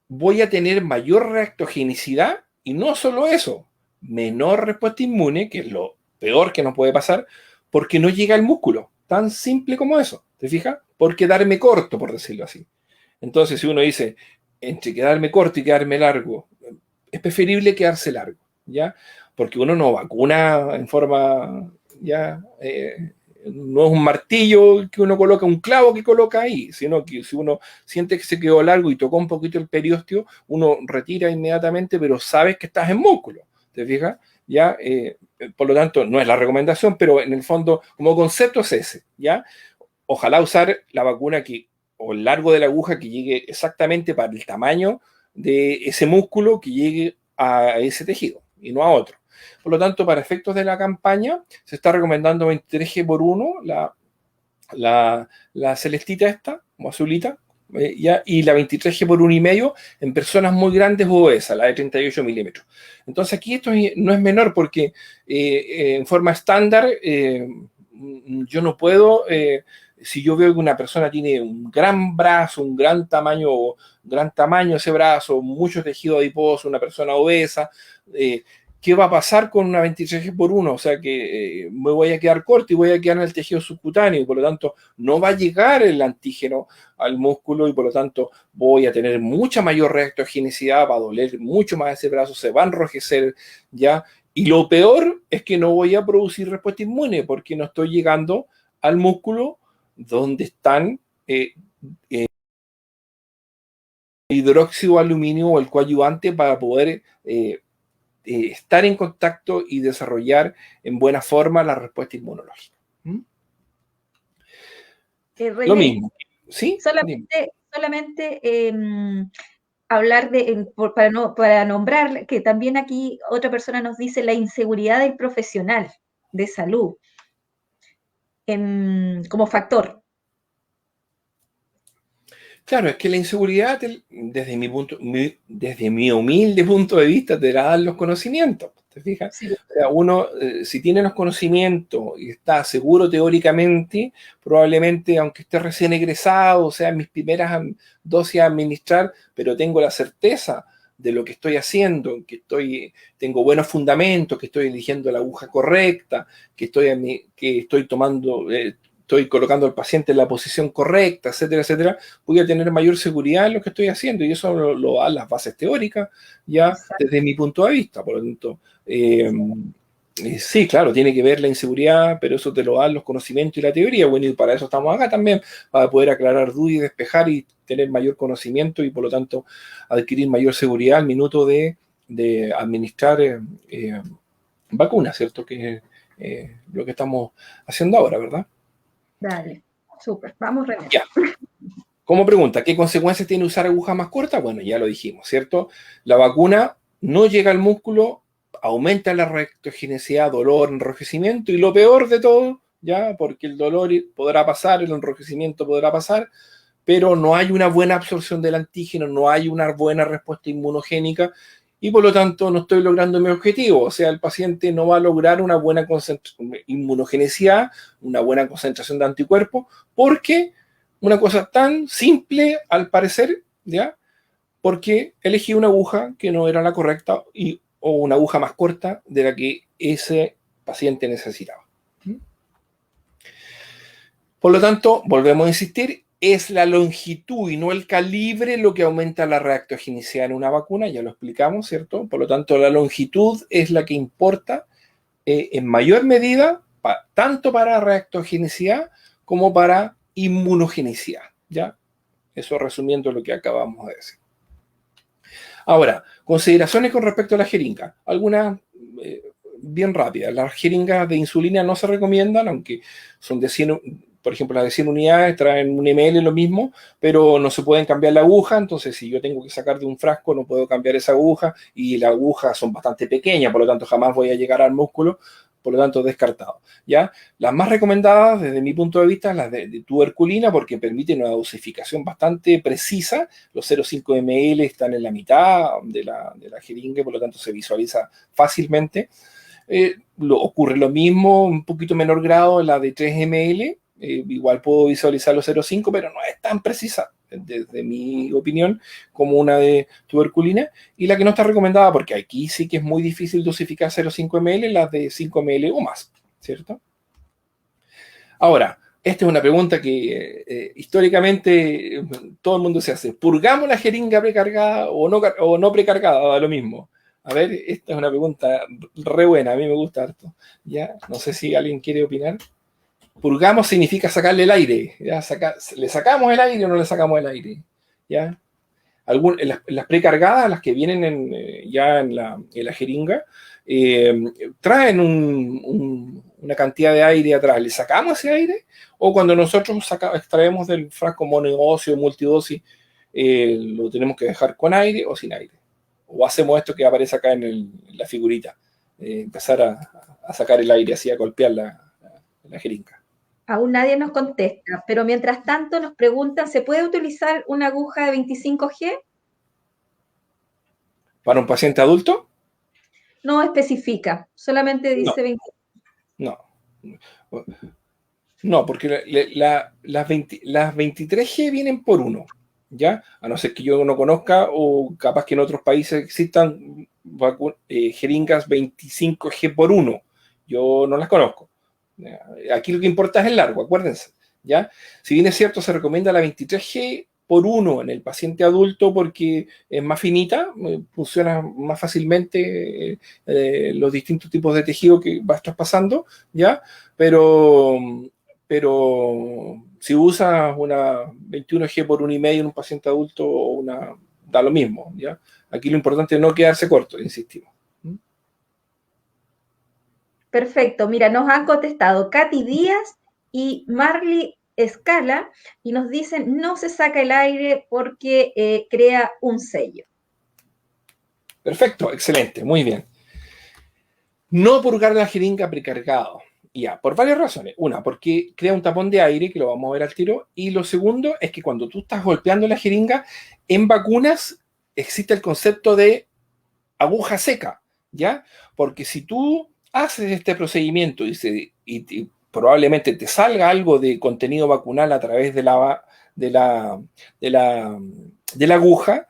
S2: voy a tener mayor reactogenicidad y no solo eso, menor respuesta inmune, que es lo peor que nos puede pasar, porque no llega al músculo. Tan simple como eso, ¿te fijas? Por quedarme corto, por decirlo así. Entonces, si uno dice, entre quedarme corto y quedarme largo, es preferible quedarse largo, ¿ya? Porque uno no vacuna en forma, ya, no es un martillo que uno coloca, un clavo que coloca ahí, sino que si uno siente que se quedó largo y tocó un poquito el periósteo, uno retira inmediatamente, pero sabes que estás en músculo, ¿te fijas? ¿Ya? Por lo tanto, no es la recomendación, pero en el fondo, como concepto es ese, ¿ya? Ojalá usar la vacuna o el largo de la aguja que llegue exactamente para el tamaño de ese músculo que llegue a ese tejido y no a otro. Por lo tanto, para efectos de la campaña, se está recomendando 23G por 1, la celestita esta, o azulita, y la 23G por 1,5 en personas muy grandes o obesas, la de 38 milímetros. Entonces aquí esto no es menor porque en forma estándar yo no puedo, si yo veo que una persona tiene un gran brazo, un gran tamaño ese brazo, mucho tejido adiposo, una persona obesa, ¿qué va a pasar con una 23G por 1? O sea que me voy a quedar corto y voy a quedar en el tejido subcutáneo y por lo tanto no va a llegar el antígeno al músculo y por lo tanto voy a tener mucha mayor reactogenicidad, va a doler mucho más ese brazo, se va a enrojecer, ¿ya? Y lo peor es que no voy a producir respuesta inmune porque no estoy llegando al músculo donde están hidróxido de aluminio o el coadyuvante para poder estar en contacto y desarrollar en buena forma la respuesta inmunológica. Lo
S1: René,
S2: mismo, ¿sí?
S1: solamente hablar para nombrar que también aquí otra persona nos dice la inseguridad del profesional de salud como factor.
S2: Claro, es que la inseguridad, desde mi humilde punto de vista, te la dan los conocimientos. ¿Te fijas?
S1: Sí.
S2: O sea, uno, si tiene los conocimientos y está seguro teóricamente, probablemente, aunque esté recién egresado, o sea, en mis primeras dosis a administrar, pero tengo la certeza de lo que estoy haciendo, tengo buenos fundamentos, que estoy eligiendo la aguja correcta, que estoy tomando, estoy colocando al paciente en la posición correcta, etcétera, etcétera, voy a tener mayor seguridad en lo que estoy haciendo, y eso lo dan las bases teóricas, ya. Exacto. Desde mi punto de vista. Por lo tanto, sí, claro, tiene que ver la inseguridad, pero eso te lo dan los conocimientos y la teoría. Bueno, y para eso estamos acá también, para poder aclarar dudas y despejar y tener mayor conocimiento y por lo tanto adquirir mayor seguridad al minuto de administrar vacunas, ¿cierto? Que es lo que estamos haciendo ahora, ¿verdad?
S1: Dale, súper, vamos, René.
S2: Ya. Como pregunta, ¿qué consecuencias tiene usar agujas más cortas? Bueno, ya lo dijimos, ¿cierto? La vacuna no llega al músculo, aumenta la reactogenicidad, dolor, enrojecimiento, y lo peor de todo, ya, porque el dolor podrá pasar, el enrojecimiento podrá pasar, pero no hay una buena absorción del antígeno, no hay una buena respuesta inmunogénica, y por lo tanto no estoy logrando mi objetivo. O sea, el paciente no va a lograr una buena inmunogenicidad, una buena concentración de anticuerpos, porque una cosa tan simple, al parecer, ¿ya? Porque elegí una aguja que no era la correcta o una aguja más corta de la que ese paciente necesitaba. Por lo tanto, volvemos a insistir, es la longitud y no el calibre lo que aumenta la reactogenicidad en una vacuna, ya lo explicamos, ¿cierto? Por lo tanto, la longitud es la que importa en mayor medida, tanto para reactogenicidad como para inmunogenicidad, ¿ya? Eso resumiendo lo que acabamos de decir. Ahora, consideraciones con respecto a la jeringa. Algunas bien rápidas. Las jeringas de insulina no se recomiendan, aunque son de 100, por ejemplo, las de 100 unidades traen 1 ml lo mismo, pero no se pueden cambiar la aguja. Entonces, si yo tengo que sacar de un frasco, no puedo cambiar esa aguja, y las agujas son bastante pequeñas, por lo tanto, jamás voy a llegar al músculo. Por lo tanto, descartado, ¿ya? Las más recomendadas, desde mi punto de vista, las de tuberculina, porque permiten una dosificación bastante precisa. Los 0,5 ml están en la mitad de la jeringa, por lo tanto, se visualiza fácilmente. Ocurre lo mismo, un poquito menor grado en la de 3 ml. Igual puedo visualizar los 0,5, pero no es tan precisa, desde mi opinión, como una de tuberculina. Y la que no está recomendada, porque aquí sí que es muy difícil dosificar 0,5 ml, las de 5 ml o más, ¿cierto? Ahora, esta es una pregunta que históricamente todo el mundo se hace. ¿Purgamos la jeringa precargada o no precargada? Da lo mismo. A ver, esta es una pregunta re buena, a mí me gusta harto. ¿Ya? No sé si alguien quiere opinar. Purgamos significa sacarle el aire, ¿ya? ¿Le sacamos el aire o no le sacamos el aire? ¿Ya? Las precargadas, las que vienen ya en la jeringa, traen una cantidad de aire atrás. ¿Le sacamos ese aire? O cuando nosotros extraemos del frasco monodosis o multidosis, lo tenemos que dejar con aire o sin aire. O hacemos esto que aparece acá en la figurita, empezar a sacar el aire, así a golpear la jeringa.
S1: Aún nadie nos contesta, pero mientras tanto nos preguntan, ¿se puede utilizar una aguja de 25G?
S2: ¿Para un paciente adulto?
S1: No especifica, solamente dice 25.
S2: No, porque las 23G vienen por uno, ¿ya? A no ser que yo no conozca, o capaz que en otros países existan jeringas 25G por uno. Yo no las conozco. Aquí lo que importa es el largo, acuérdense, ¿ya? Si bien es cierto, se recomienda la 23G por 1 en el paciente adulto porque es más finita, funciona más fácilmente los distintos tipos de tejido que vas traspasando, ¿ya? Pero pero si usas una 21G por 1,5 en un paciente adulto, da lo mismo, ¿ya? Aquí lo importante es no quedarse corto, insistimos.
S1: Perfecto. Mira, nos han contestado Katy Díaz y Marley Escala y nos dicen no se saca el aire porque crea un sello.
S2: Perfecto, excelente, muy bien. No purgar la jeringa precargado. Ya, por varias razones. Una, porque crea un tapón de aire, que lo vamos a ver al tiro. Y lo segundo es que cuando tú estás golpeando la jeringa, en vacunas existe el concepto de aguja seca, ¿ya? Porque si tú haces este procedimiento y probablemente te salga algo de contenido vacunal a través de la aguja,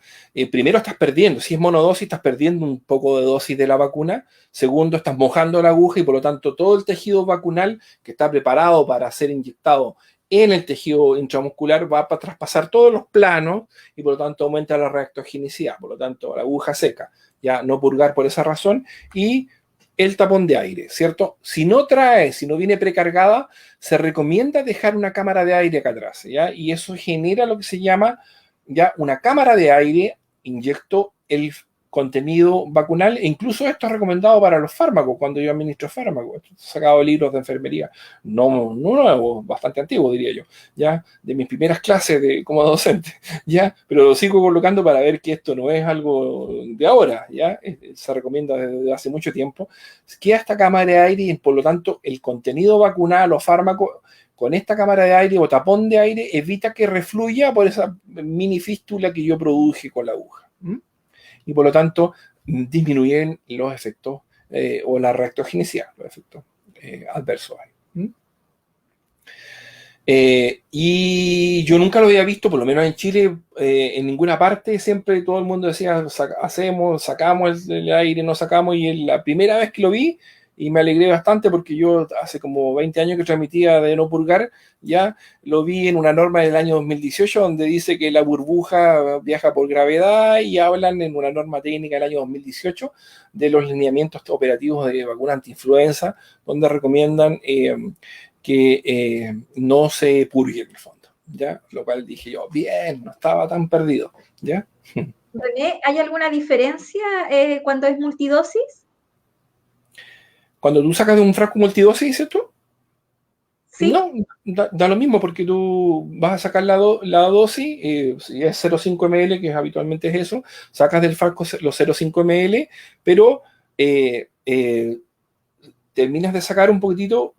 S2: primero estás perdiendo, si es monodosis, estás perdiendo un poco de dosis de la vacuna. Segundo, estás mojando la aguja y por lo tanto todo el tejido vacunal que está preparado para ser inyectado en el tejido intramuscular va a traspasar todos los planos y por lo tanto aumenta la reactogenicidad, por lo tanto la aguja seca, ya no purgar por esa razón. Y el tapón de aire, ¿cierto? Si no viene precargada, se recomienda dejar una cámara de aire acá atrás, ¿ya? Y eso genera lo que se llama ya una cámara de aire, inyecto el contenido vacunal, e incluso esto es recomendado para los fármacos, cuando yo administro fármacos. Esto he sacado libros de enfermería, no nuevos, bastante antiguos, diría yo, ya, de mis primeras clases como docente, ya, pero lo sigo colocando para ver que esto no es algo de ahora, ya, se recomienda desde hace mucho tiempo. Queda esta cámara de aire y por lo tanto el contenido vacunal o fármaco con esta cámara de aire o tapón de aire evita que refluya por esa mini fístula que yo produje con la aguja. Y por lo tanto disminuyen los efectos o la reactogenicidad, los efectos adversos. Y yo nunca lo había visto, por lo menos en Chile, en ninguna parte. Siempre todo el mundo decía, sacamos el aire, no sacamos, y la primera vez que lo vi, y me alegré bastante porque yo hace como 20 años que transmitía de no purgar, ya lo vi en una norma del año 2018 donde dice que la burbuja viaja por gravedad, y hablan en una norma técnica del año 2018 de los lineamientos operativos de vacuna antiinfluenza, donde recomiendan que no se purgue en el fondo, ¿ya? Lo cual dije yo, bien, no estaba tan perdido, ¿ya?
S1: René, ¿hay alguna diferencia cuando es multidosis?
S2: Cuando tú sacas de un frasco multidosis, ¿dices tú?
S1: ¿Sí?
S2: No, da lo mismo porque tú vas a sacar la dosis, si es 0,5 ml, que habitualmente es eso, sacas del frasco los 0,5 ml, pero terminas de sacar un poquitito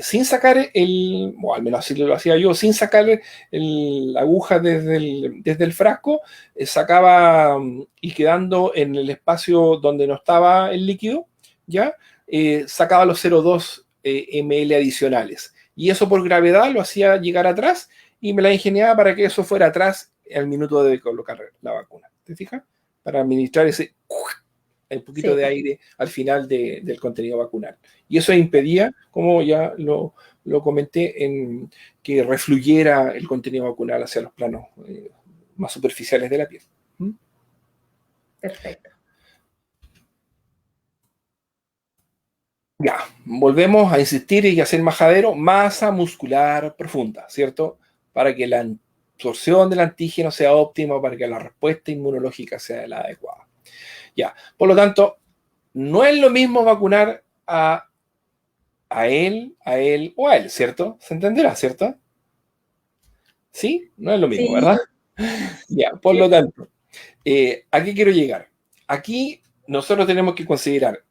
S2: sin sacar o al menos así lo hacía yo, sin sacar la aguja desde el frasco, sacaba y quedando en el espacio donde no estaba el líquido, ¿ya? Sacaba los 0,2 ml adicionales. Y eso por gravedad lo hacía llegar atrás y me la ingeniaba para que eso fuera atrás al minuto de colocar la vacuna. ¿Te fijas? Para administrar ese el poquito de aire al final del contenido vacunal. Y eso impedía, como ya lo comenté, que refluyera el contenido vacunal hacia los planos más superficiales de la piel.
S1: Perfecto.
S2: Ya, volvemos a insistir y hacer majadero, masa muscular profunda, ¿cierto? Para que la absorción del antígeno sea óptima, para que la respuesta inmunológica sea la adecuada. Ya, por lo tanto, no es lo mismo vacunar a él o a él, ¿cierto? ¿Se entenderá, cierto? ¿Sí? No es lo mismo,
S1: Sí.
S2: ¿verdad? Ya, por lo tanto, ¿a qué quiero llegar? Aquí nosotros tenemos que considerar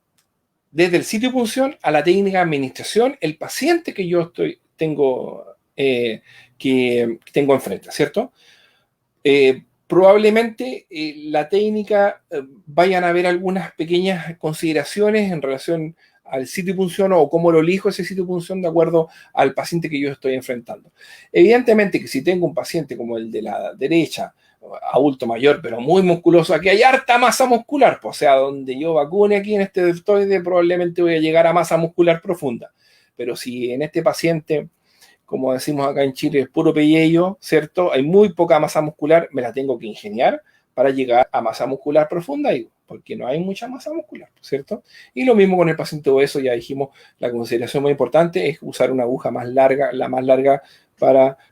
S2: desde el sitio de punción a la técnica de administración el paciente que yo tengo enfrente, ¿cierto? Probablemente la técnica vayan a haber algunas pequeñas consideraciones en relación al sitio de punción o cómo lo elijo ese sitio de punción de acuerdo al paciente que yo estoy enfrentando. Evidentemente que si tengo un paciente como el de la derecha, adulto mayor, pero muy musculoso, aquí hay harta masa muscular, pues, o sea, donde yo vacune aquí en este deltoide probablemente voy a llegar a masa muscular profunda. Pero si en este paciente, como decimos acá en Chile, es puro pellejo, ¿cierto? Hay muy poca masa muscular, me la tengo que ingeniar para llegar a masa muscular profunda y porque no hay mucha masa muscular, ¿cierto? Y lo mismo con el paciente obeso, ya dijimos, la consideración muy importante es usar una aguja más larga, la más larga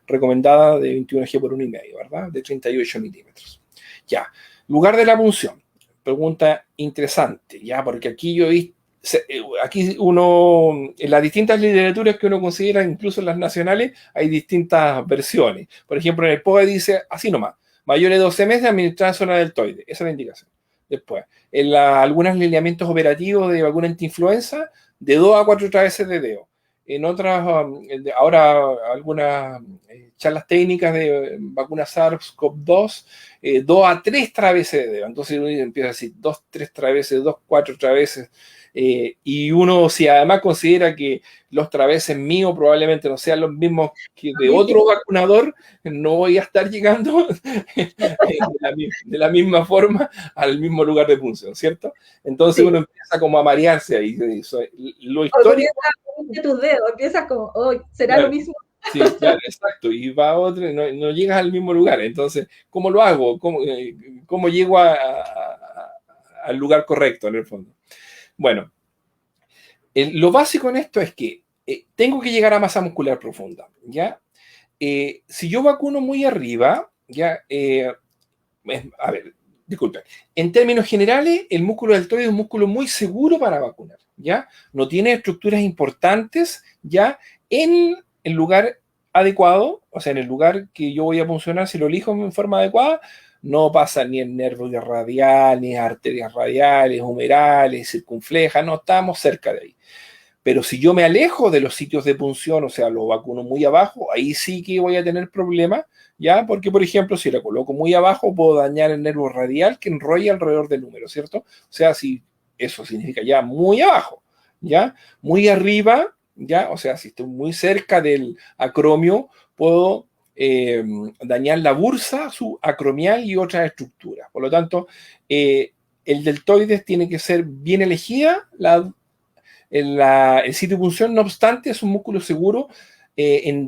S2: recomendada de 21G por 1,5, ¿verdad? De 38 milímetros. Ya, lugar de la punción. Pregunta interesante, ¿ya? Porque aquí yo he visto, aquí uno, en las distintas literaturas que uno considera, incluso en las nacionales, hay distintas versiones. Por ejemplo, en el POE dice así nomás, mayores de 12 meses administrar zona deltoide. Esa es la indicación. Después, en algunos lineamientos operativos de vacuna antiinfluenza, de 2 a 4 traveses de dedo. En otras, ahora algunas charlas técnicas de vacuna SARS-CoV-2, 2 a 3 traveses de dedo. Entonces uno empieza a decir 2, 3 traveses, 2, 4 traveses. Y uno, si además considera que los traveses míos probablemente no sean los mismos que de otro vacunador, no voy a estar llegando de la misma forma al mismo lugar de punción, ¿cierto? Entonces uno empieza como a marearse ahí. Lo histórico...
S1: tus dedos, empiezas como, oh, ¿será
S2: claro,
S1: lo mismo?
S2: Sí, claro, exacto. Y va a otro, no llegas al mismo lugar. Entonces, ¿cómo lo hago? ¿Cómo llego al lugar correcto, en el fondo? Bueno, lo básico en esto es que tengo que llegar a masa muscular profunda, ¿ya? Si yo vacuno muy arriba, ¿ya? A ver, disculpen. En términos generales, el músculo deltoide es un músculo muy seguro para vacunar, ¿ya? No tiene estructuras importantes, ¿ya? En el lugar adecuado, o sea, en el lugar que yo voy a funcionar, si lo elijo en forma adecuada, no pasa ni en nervio radial, ni en arterias radiales, humerales, circunflejas, no estamos cerca de ahí. Pero si yo me alejo de los sitios de punción, o sea, lo vacuno muy abajo, ahí sí que voy a tener problemas, ¿ya? Porque, por ejemplo, si la coloco muy abajo, puedo dañar el nervio radial que enrolla alrededor del número, ¿cierto? O sea, si eso significa ya muy abajo, ¿ya? Muy arriba, ¿ya? O sea, si estoy muy cerca del acromio, puedo dañar la bursa subacromial y otras estructuras. Por lo tanto, el deltoides tiene que ser bien elegida el sitio de punción. No obstante, es un músculo seguro en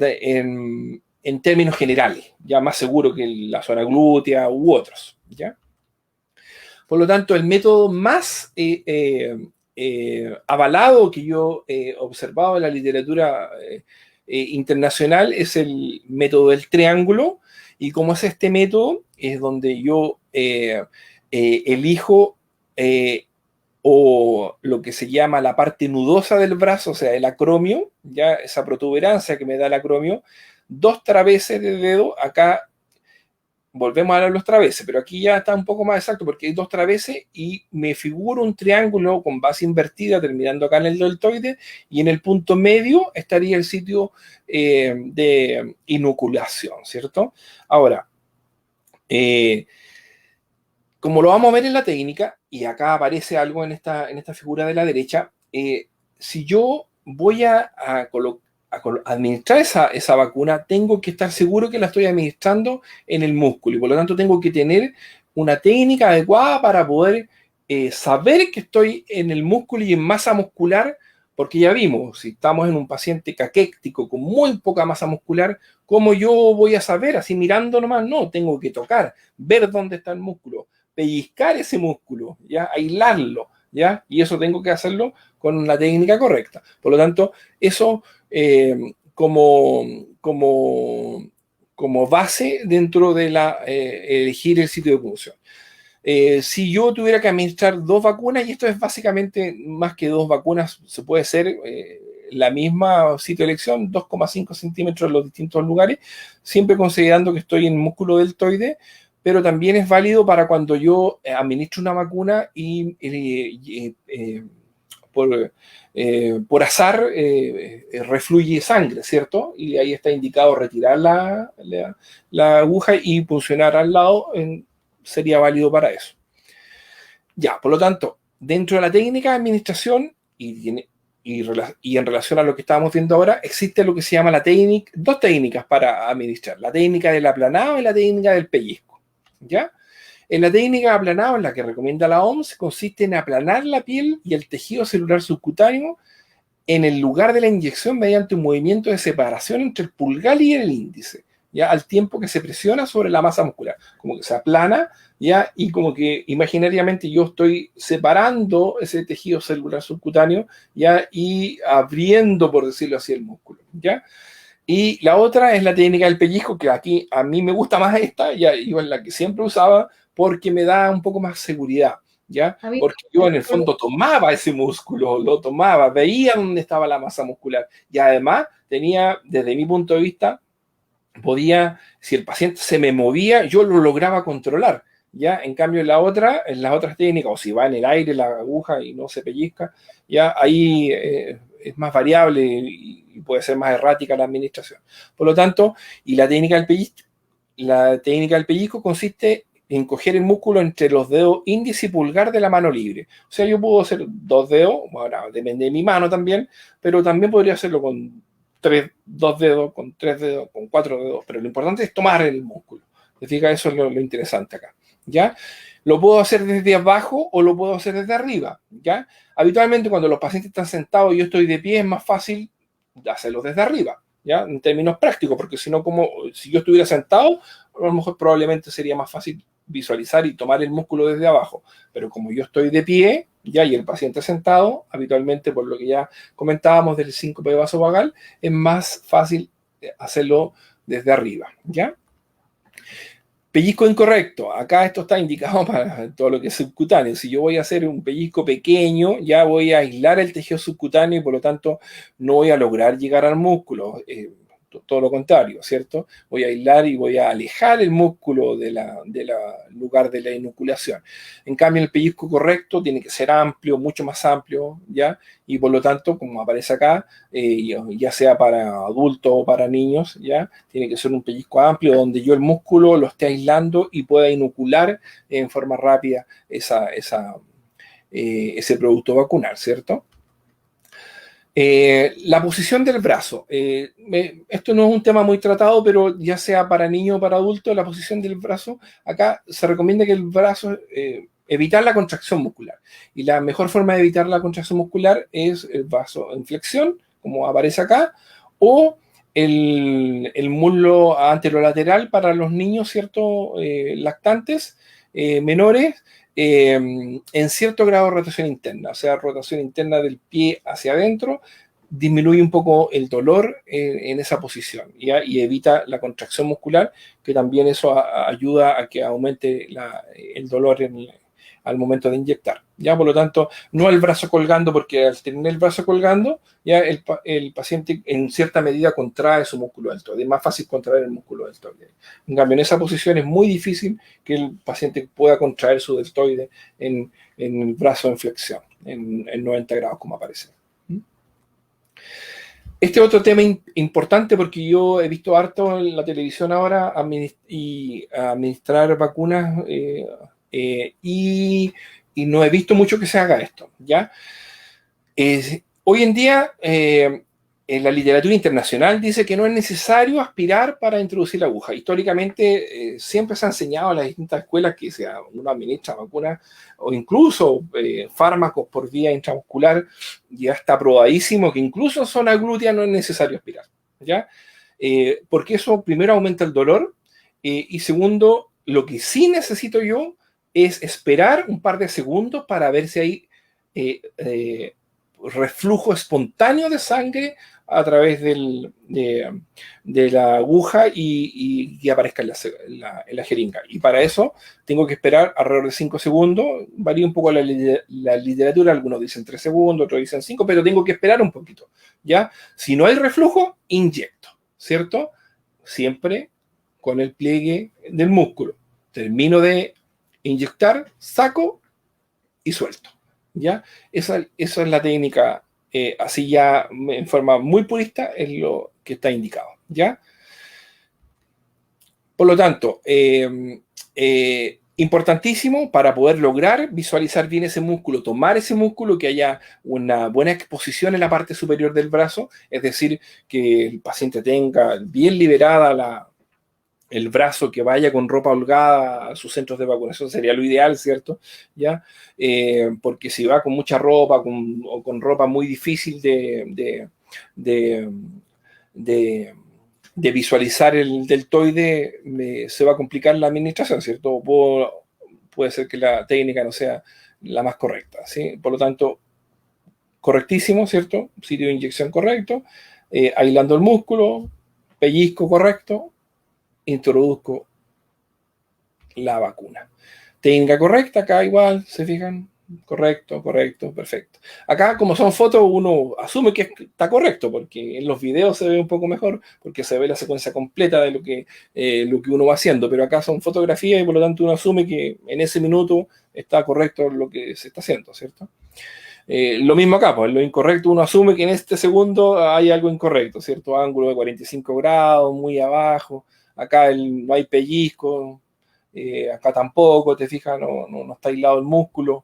S2: términos generales, ya más seguro que la zona glútea u otros, ¿ya? Por lo tanto, el método más avalado que yo he observado en la literatura internacional es el método del triángulo, y como es este método, es donde yo elijo o lo que se llama la parte nudosa del brazo, o sea, el acromio, ya esa protuberancia que me da el acromio, 2 traveses de dedo. Acá volvemos a hablar de los traveses, pero aquí ya está un poco más exacto porque hay 2 traveses y me figuro un triángulo con base invertida terminando acá en el deltoide, y en el punto medio estaría el sitio de inoculación, ¿cierto? Ahora, como lo vamos a ver en la técnica, y acá aparece algo en esta figura de la derecha, si yo voy a administrar esa vacuna, tengo que estar seguro que la estoy administrando en el músculo, y por lo tanto tengo que tener una técnica adecuada para poder saber que estoy en el músculo y en masa muscular, porque ya vimos, si estamos en un paciente caquéctico con muy poca masa muscular, ¿cómo yo voy a saber? Así mirando nomás, no, tengo que tocar, ver dónde está el músculo, pellizcar ese músculo, ¿ya? Aislarlo, ¿ya? Y eso tengo que hacerlo con la técnica correcta. Por lo tanto, eso como base dentro de elegir el sitio de punción. Si yo tuviera que administrar 2 vacunas, y esto es básicamente más que 2 vacunas, se puede ser la misma sitio de elección, 2,5 centímetros en los distintos lugares, siempre considerando que estoy en músculo deltoide, pero también es válido para cuando yo administro una vacuna y por azar refluye sangre, ¿cierto? Y ahí está indicado retirar la aguja y puncionar al lado, sería válido para eso. Ya, por lo tanto, dentro de la técnica de administración y en relación a lo que estábamos viendo ahora, existe lo que se llama 2 técnicas para administrar: la técnica del aplanado y la técnica del pellizco, ¿ya? En la técnica de aplanado, en la que recomienda la OMS, consiste en aplanar la piel y el tejido celular subcutáneo en el lugar de la inyección mediante un movimiento de separación entre el pulgar y el índice, ya al tiempo que se presiona sobre la masa muscular, como que se aplana, ya, y como que imaginariamente yo estoy separando ese tejido celular subcutáneo, ya, y abriendo, por decirlo así, el músculo, ya. Y la otra es la técnica del pellizco, que aquí a mí me gusta más esta, ya iba en la que siempre usaba, porque me da un poco más seguridad, ¿ya? Porque yo en el fondo tomaba ese músculo, lo tomaba, veía dónde estaba la masa muscular y además tenía, desde mi punto de vista, podía, si el paciente se me movía, yo lo lograba controlar, ¿ya? En cambio, en las otras técnicas, o si va en el aire la aguja y no se pellizca, ya ahí es más variable y puede ser más errática la administración. Por lo tanto, y la técnica del pellizco consiste en coger el músculo entre los dedos índice y pulgar de la mano libre. O sea, yo puedo hacer 2 dedos, bueno, depende de mi mano también, pero también podría hacerlo con 2 dedos, con 3 dedos, con 4 dedos, pero lo importante es tomar el músculo. ¿Te fijas? Eso es lo interesante acá, ¿ya? Lo puedo hacer desde abajo o lo puedo hacer desde arriba, ¿ya? Habitualmente cuando los pacientes están sentados y yo estoy de pie es más fácil hacerlo desde arriba, ¿ya? En términos prácticos, porque si no, como si yo estuviera sentado, a lo mejor probablemente sería más fácil visualizar y tomar el músculo desde abajo, pero como yo estoy de pie, ya, y el paciente sentado, habitualmente, por lo que ya comentábamos del síncope vasovagal, es más fácil hacerlo desde arriba, ¿ya? Pellizco incorrecto. Acá esto está indicado para todo lo que es subcutáneo. Si yo voy a hacer un pellizco pequeño, ya voy a aislar el tejido subcutáneo y por lo tanto no voy a lograr llegar al músculo. Todo lo contrario, ¿cierto? Voy a aislar y voy a alejar el músculo del lugar de la inoculación. En cambio, el pellizco correcto tiene que ser amplio, mucho más amplio, ¿ya? Y por lo tanto, como aparece acá, ya sea para adultos o para niños, ¿ya? Tiene que ser un pellizco amplio donde yo el músculo lo esté aislando y pueda inocular en forma rápida ese producto vacunal, ¿cierto? La posición del brazo. Esto no es un tema muy tratado, pero ya sea para niño o para adulto, la posición del brazo, acá se recomienda que el brazo, evitar la contracción muscular. Y la mejor forma de evitar la contracción muscular es el brazo en flexión, como aparece acá, o el muslo anterolateral para los niños, ¿cierto? Lactantes, menores, en cierto grado de rotación interna, o sea, rotación interna del pie hacia adentro, disminuye un poco el dolor en esa posición, ¿ya? Y evita la contracción muscular, que también eso ayuda a que aumente el dolor al momento de inyectar, ¿ya? Por lo tanto, no el brazo colgando, porque al tener el brazo colgando, ya el paciente en cierta medida contrae su músculo deltoide. Es más fácil contraer el músculo deltoide. En cambio, en esa posición es muy difícil que el paciente pueda contraer su deltoide en el brazo en flexión, en 90 grados, como aparece. Este otro tema importante, porque yo he visto harto en la televisión ahora administrar vacunas y no he visto mucho que se haga esto, ¿ya? Hoy en día, en la literatura internacional dice que no es necesario aspirar para introducir la aguja. Históricamente, siempre se ha enseñado a las distintas escuelas que uno administra vacunas o incluso fármacos por vía intramuscular. Ya está probadísimo que incluso en zona glútea no es necesario aspirar, ¿ya? Porque eso primero aumenta el dolor y segundo, lo que sí necesito yo es esperar un par de segundos para ver si hay reflujo espontáneo de sangre a través de la aguja y aparezca en la jeringa. Y para eso tengo que esperar alrededor de 5 segundos. Varía un poco la literatura, algunos dicen 3 segundos, otros dicen 5, pero tengo que esperar un poquito, ¿ya? Si no hay reflujo, inyecto, ¿cierto? Siempre con el pliegue del músculo. Termino de inyectar, saco y suelto, ¿ya? Esa es la técnica, así ya en forma muy purista, es lo que está indicado, ¿ya? Por lo tanto, importantísimo para poder lograr visualizar bien ese músculo, tomar ese músculo, que haya una buena exposición en la parte superior del brazo, es decir, que el paciente tenga bien liberada el brazo, que vaya con ropa holgada a sus centros de vacunación, sería lo ideal, ¿cierto? ¿Ya? Porque si va con mucha ropa o con ropa muy difícil de de visualizar el deltoide, se va a complicar la administración, ¿cierto? Puede ser que la técnica no sea la más correcta, ¿sí? Por lo tanto, correctísimo, ¿cierto? Sitio de inyección correcto, aislando el músculo, pellizco correcto, introduzco la vacuna. Técnica correcta, acá igual, ¿se fijan? Correcto, correcto, perfecto. Acá, como son fotos, uno asume que está correcto, porque en los videos se ve un poco mejor, porque se ve la secuencia completa de lo que uno va haciendo, pero acá son fotografías y por lo tanto uno asume que en ese minuto está correcto lo que se está haciendo, ¿cierto? Lo mismo acá, pues lo incorrecto uno asume que en este segundo hay algo incorrecto, ¿cierto? Ángulo de 45 grados, muy abajo, acá no hay pellizco, acá tampoco, te fijas, no está aislado el músculo,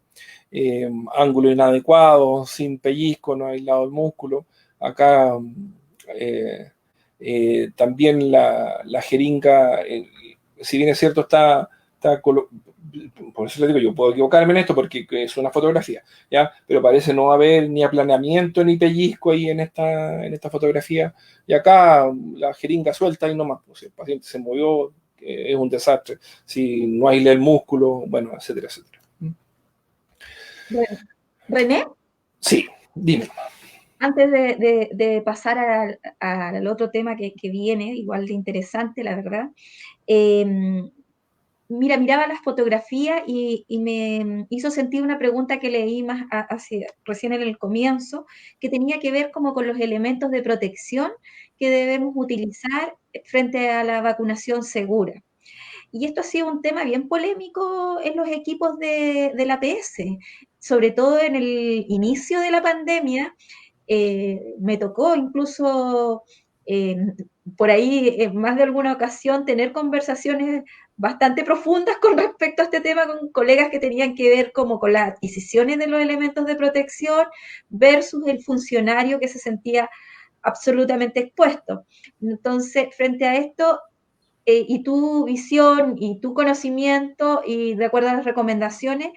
S2: ángulo inadecuado, sin pellizco, no aislado el músculo, acá también la jeringa, si bien es cierto, está por eso le digo, yo puedo equivocarme en esto porque es una fotografía, ¿ya? Pero parece no haber ni aplaneamiento ni pellizco ahí en esta fotografía. Y acá la jeringa suelta y nomás, pues el paciente se movió, es un desastre. Si no aísla el músculo, bueno, etcétera, etcétera.
S1: René,
S2: Sí, dime.
S1: antes de pasar al otro tema que viene, igual de interesante, la verdad, eh, miraba las fotografías y me hizo sentir una pregunta que leí recién en el comienzo, que tenía que ver como con los elementos de protección que debemos utilizar frente a la vacunación segura. Y esto ha sido un tema bien polémico en los equipos del APS, sobre todo en el inicio de la pandemia. Me tocó incluso eh, por ahí en más de alguna ocasión tener conversaciones bastante profundas con respecto a este tema con colegas que tenían que ver como con las adquisiciones de los elementos de protección versus el funcionario que se sentía absolutamente expuesto. Entonces, frente a esto, y tu visión y tu conocimiento y de acuerdo a las recomendaciones,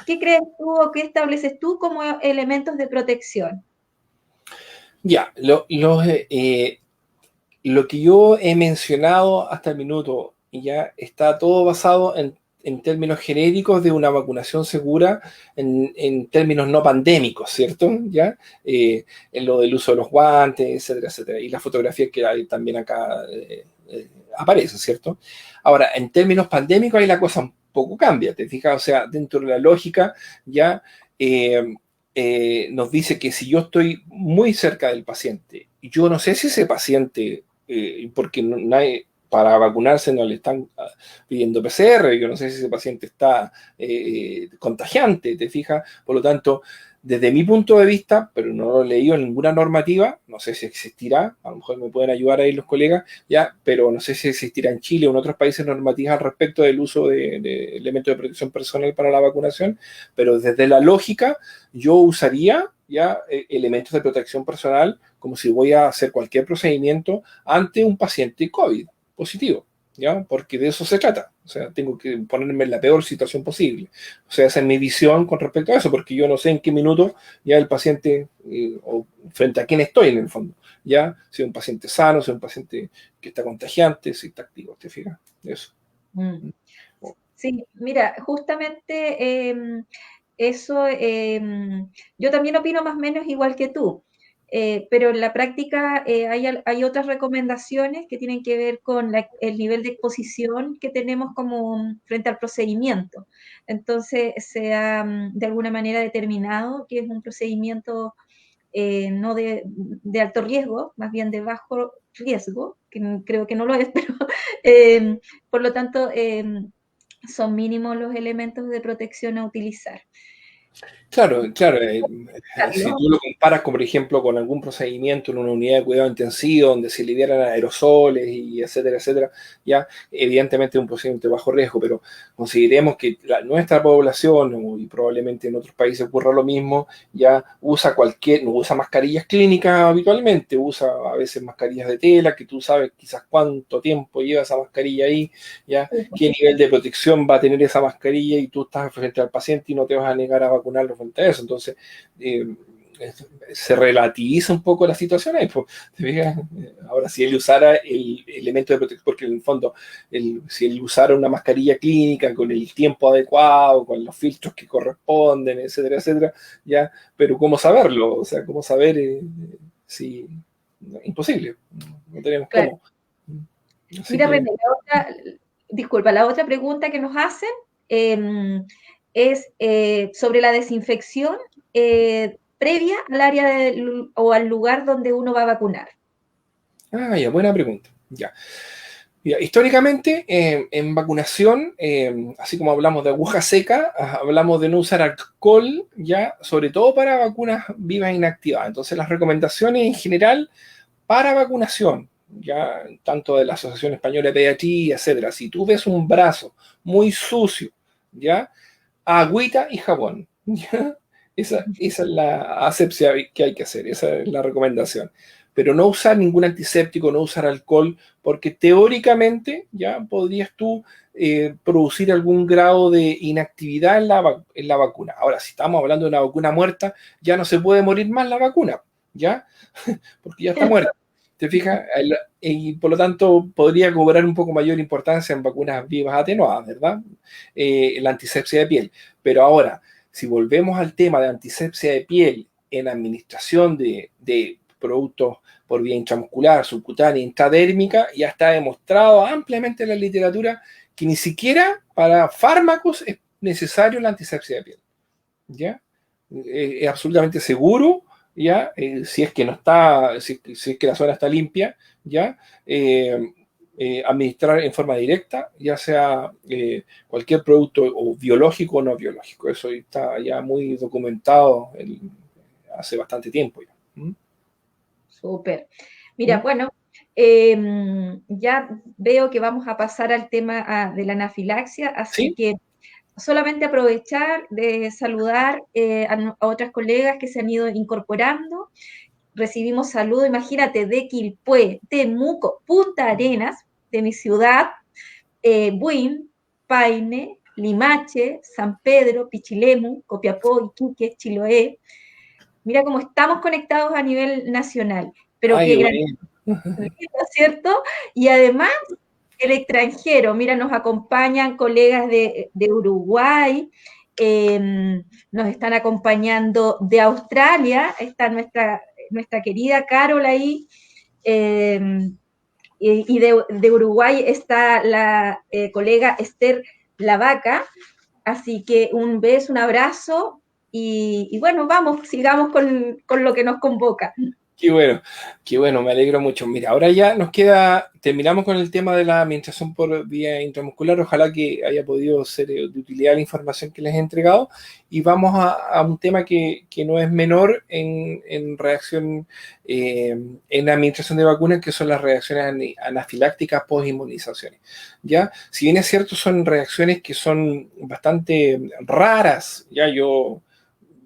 S1: ¿qué crees tú o qué estableces tú como elementos de protección?
S2: Ya, lo que yo he mencionado hasta el minuto ya está todo basado en términos genéricos de una vacunación segura, en términos no pandémicos, ¿cierto? ¿Ya? En lo del uso de los guantes, etcétera, etcétera. Y las fotografías que hay también acá aparecen, ¿cierto? Ahora, en términos pandémicos ahí la cosa un poco cambia, ¿te fijas? O sea, dentro de la lógica ya nos dice que si yo estoy muy cerca del paciente, yo no sé si ese paciente porque para vacunarse no le están pidiendo PCR, yo no sé si ese paciente está contagiante, ¿te fijas? Por lo tanto, desde mi punto de vista, pero no lo he leído en ninguna normativa, no sé si existirá, a lo mejor me pueden ayudar ahí los colegas, ya, pero no sé si existirá en Chile o en otros países normativas al respecto del uso de elementos de protección personal para la vacunación, pero desde la lógica yo usaría ya elementos de protección personal como si voy a hacer cualquier procedimiento ante un paciente COVID positivo, ¿ya? Porque de eso se trata. O sea, tengo que ponerme en la peor situación posible. O sea, esa es mi visión con respecto a eso, porque yo no sé en qué minuto ya el paciente, o frente a quién estoy en el fondo, ya, si es un paciente sano, si es un paciente que está contagiante, si está activo, ¿te fijas? Eso.
S1: Mm. Sí, mira, justamente eso, yo también opino más o menos igual que tú, pero en la práctica hay otras recomendaciones que tienen que ver con el nivel de exposición que tenemos como frente al procedimiento. Entonces, se ha de alguna manera determinado que es un procedimiento no de alto riesgo, más bien de bajo riesgo, que creo que no lo es, pero por lo tanto son mínimos los elementos de protección a utilizar.
S2: Claro, claro. Si tú lo comparas, por ejemplo, con algún procedimiento en una unidad de cuidado intensivo donde se liberan aerosoles y etcétera, etcétera, ya evidentemente es un procedimiento de bajo riesgo, pero consideremos que nuestra población, y probablemente en otros países ocurra lo mismo, ya no usa mascarillas clínicas habitualmente, usa a veces mascarillas de tela, que tú sabes quizás cuánto tiempo lleva esa mascarilla ahí, ya qué nivel de protección va a tener esa mascarilla y tú estás frente al paciente y no te vas a negar a vacunarlo frente a eso. Entonces, se relativiza un poco la situación ahí, pues, ¿te fijas? Ahora, si él usara el elemento de protección, porque en el fondo, si él usara una mascarilla clínica con el tiempo adecuado, con los filtros que corresponden, etcétera, etcétera, ya, pero ¿cómo saberlo? O sea, ¿cómo saber si... Imposible, no tenemos
S1: Claro.
S2: cómo. Así
S1: Mira,
S2: que...
S1: René, disculpa, la otra pregunta que nos hacen es sobre la desinfección previa al área o al lugar donde uno va a vacunar.
S2: Ah, ya, buena pregunta. Ya. Ya, históricamente, en vacunación, así como hablamos de aguja seca, hablamos de no usar alcohol, ya, sobre todo para vacunas vivas e inactivadas. Entonces, las recomendaciones en general para vacunación, ya, tanto de la Asociación Española de Pediatría, etcétera, si tú ves un brazo muy sucio, ya, agüita y jabón, ¿ya? Esa es la asepsia que hay que hacer, esa es la recomendación. Pero no usar ningún antiséptico, no usar alcohol, porque teóricamente ya podrías tú producir algún grado de inactividad en la vacuna. Ahora, si estamos hablando de una vacuna muerta, ya no se puede morir más la vacuna, ¿ya? Porque ya está muerta. ¿Te fijas? Y por lo tanto podría cobrar un poco mayor importancia en vacunas vivas atenuadas, ¿verdad? La antisepsia de piel. Pero ahora, si volvemos al tema de antisepsia de piel en administración de productos por vía intramuscular, subcutánea, intradérmica, ya está demostrado ampliamente en la literatura que ni siquiera para fármacos es necesario la antisepsia de piel. ¿Ya? Es absolutamente seguro, ¿ya? Si es que no está, si es que la zona está limpia, ¿ya? Administrar en forma directa, ya sea cualquier producto o biológico o no biológico. Eso está ya muy documentado hace bastante tiempo ya. ¿Mm?
S1: Súper. Mira,
S2: ¿Mm?
S1: bueno, ya veo que vamos a pasar al tema de la anafilaxia, así
S2: ¿Sí?
S1: que solamente aprovechar de saludar a otras colegas que se han ido incorporando. Recibimos saludos, imagínate, de Quilpué, Temuco, Punta Arenas, de mi ciudad, Buin, Paine, Limache, San Pedro, Pichilemu, Copiapó, Iquique, Chiloé. Mira cómo estamos conectados a nivel nacional, pero
S2: Ay,
S1: qué gran,
S2: bueno.
S1: ¿cierto? Y además el extranjero, mira, nos acompañan colegas de Uruguay, nos están acompañando de Australia, está nuestra querida Carol ahí, eh, y de Uruguay está la colega Esther Lavaca, así que un beso, un abrazo, y bueno, vamos, sigamos con lo que nos convoca.
S2: Qué bueno, me alegro mucho. Mira, ahora ya nos queda, terminamos con el tema de la administración por vía intramuscular. Ojalá que haya podido ser de utilidad la información que les he entregado. Y vamos a un tema que no es menor en reacción, en la administración de vacunas, que son las reacciones anafilácticas post-inmunizaciones. ¿Ya? Si bien es cierto, son reacciones que son bastante raras. Ya yo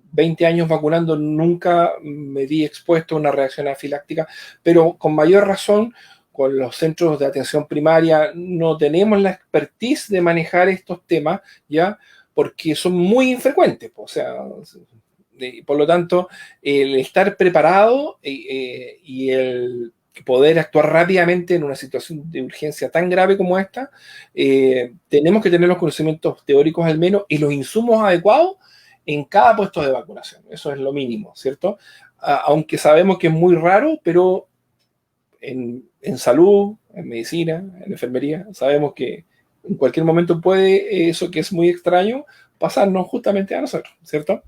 S2: 20 años vacunando, nunca me vi expuesto a una reacción anafiláctica, pero con mayor razón, con los centros de atención primaria no tenemos la expertise de manejar estos temas, ¿ya? Porque son muy infrecuentes, o sea, por lo tanto, el estar preparado y el poder actuar rápidamente en una situación de urgencia tan grave como esta, tenemos que tener los conocimientos teóricos al menos y los insumos adecuados en cada puesto de vacunación. Eso es lo mínimo, ¿cierto? Aunque sabemos que es muy raro, pero en salud, en medicina, en enfermería, sabemos que en cualquier momento puede eso que es muy extraño pasarnos justamente a nosotros, ¿cierto?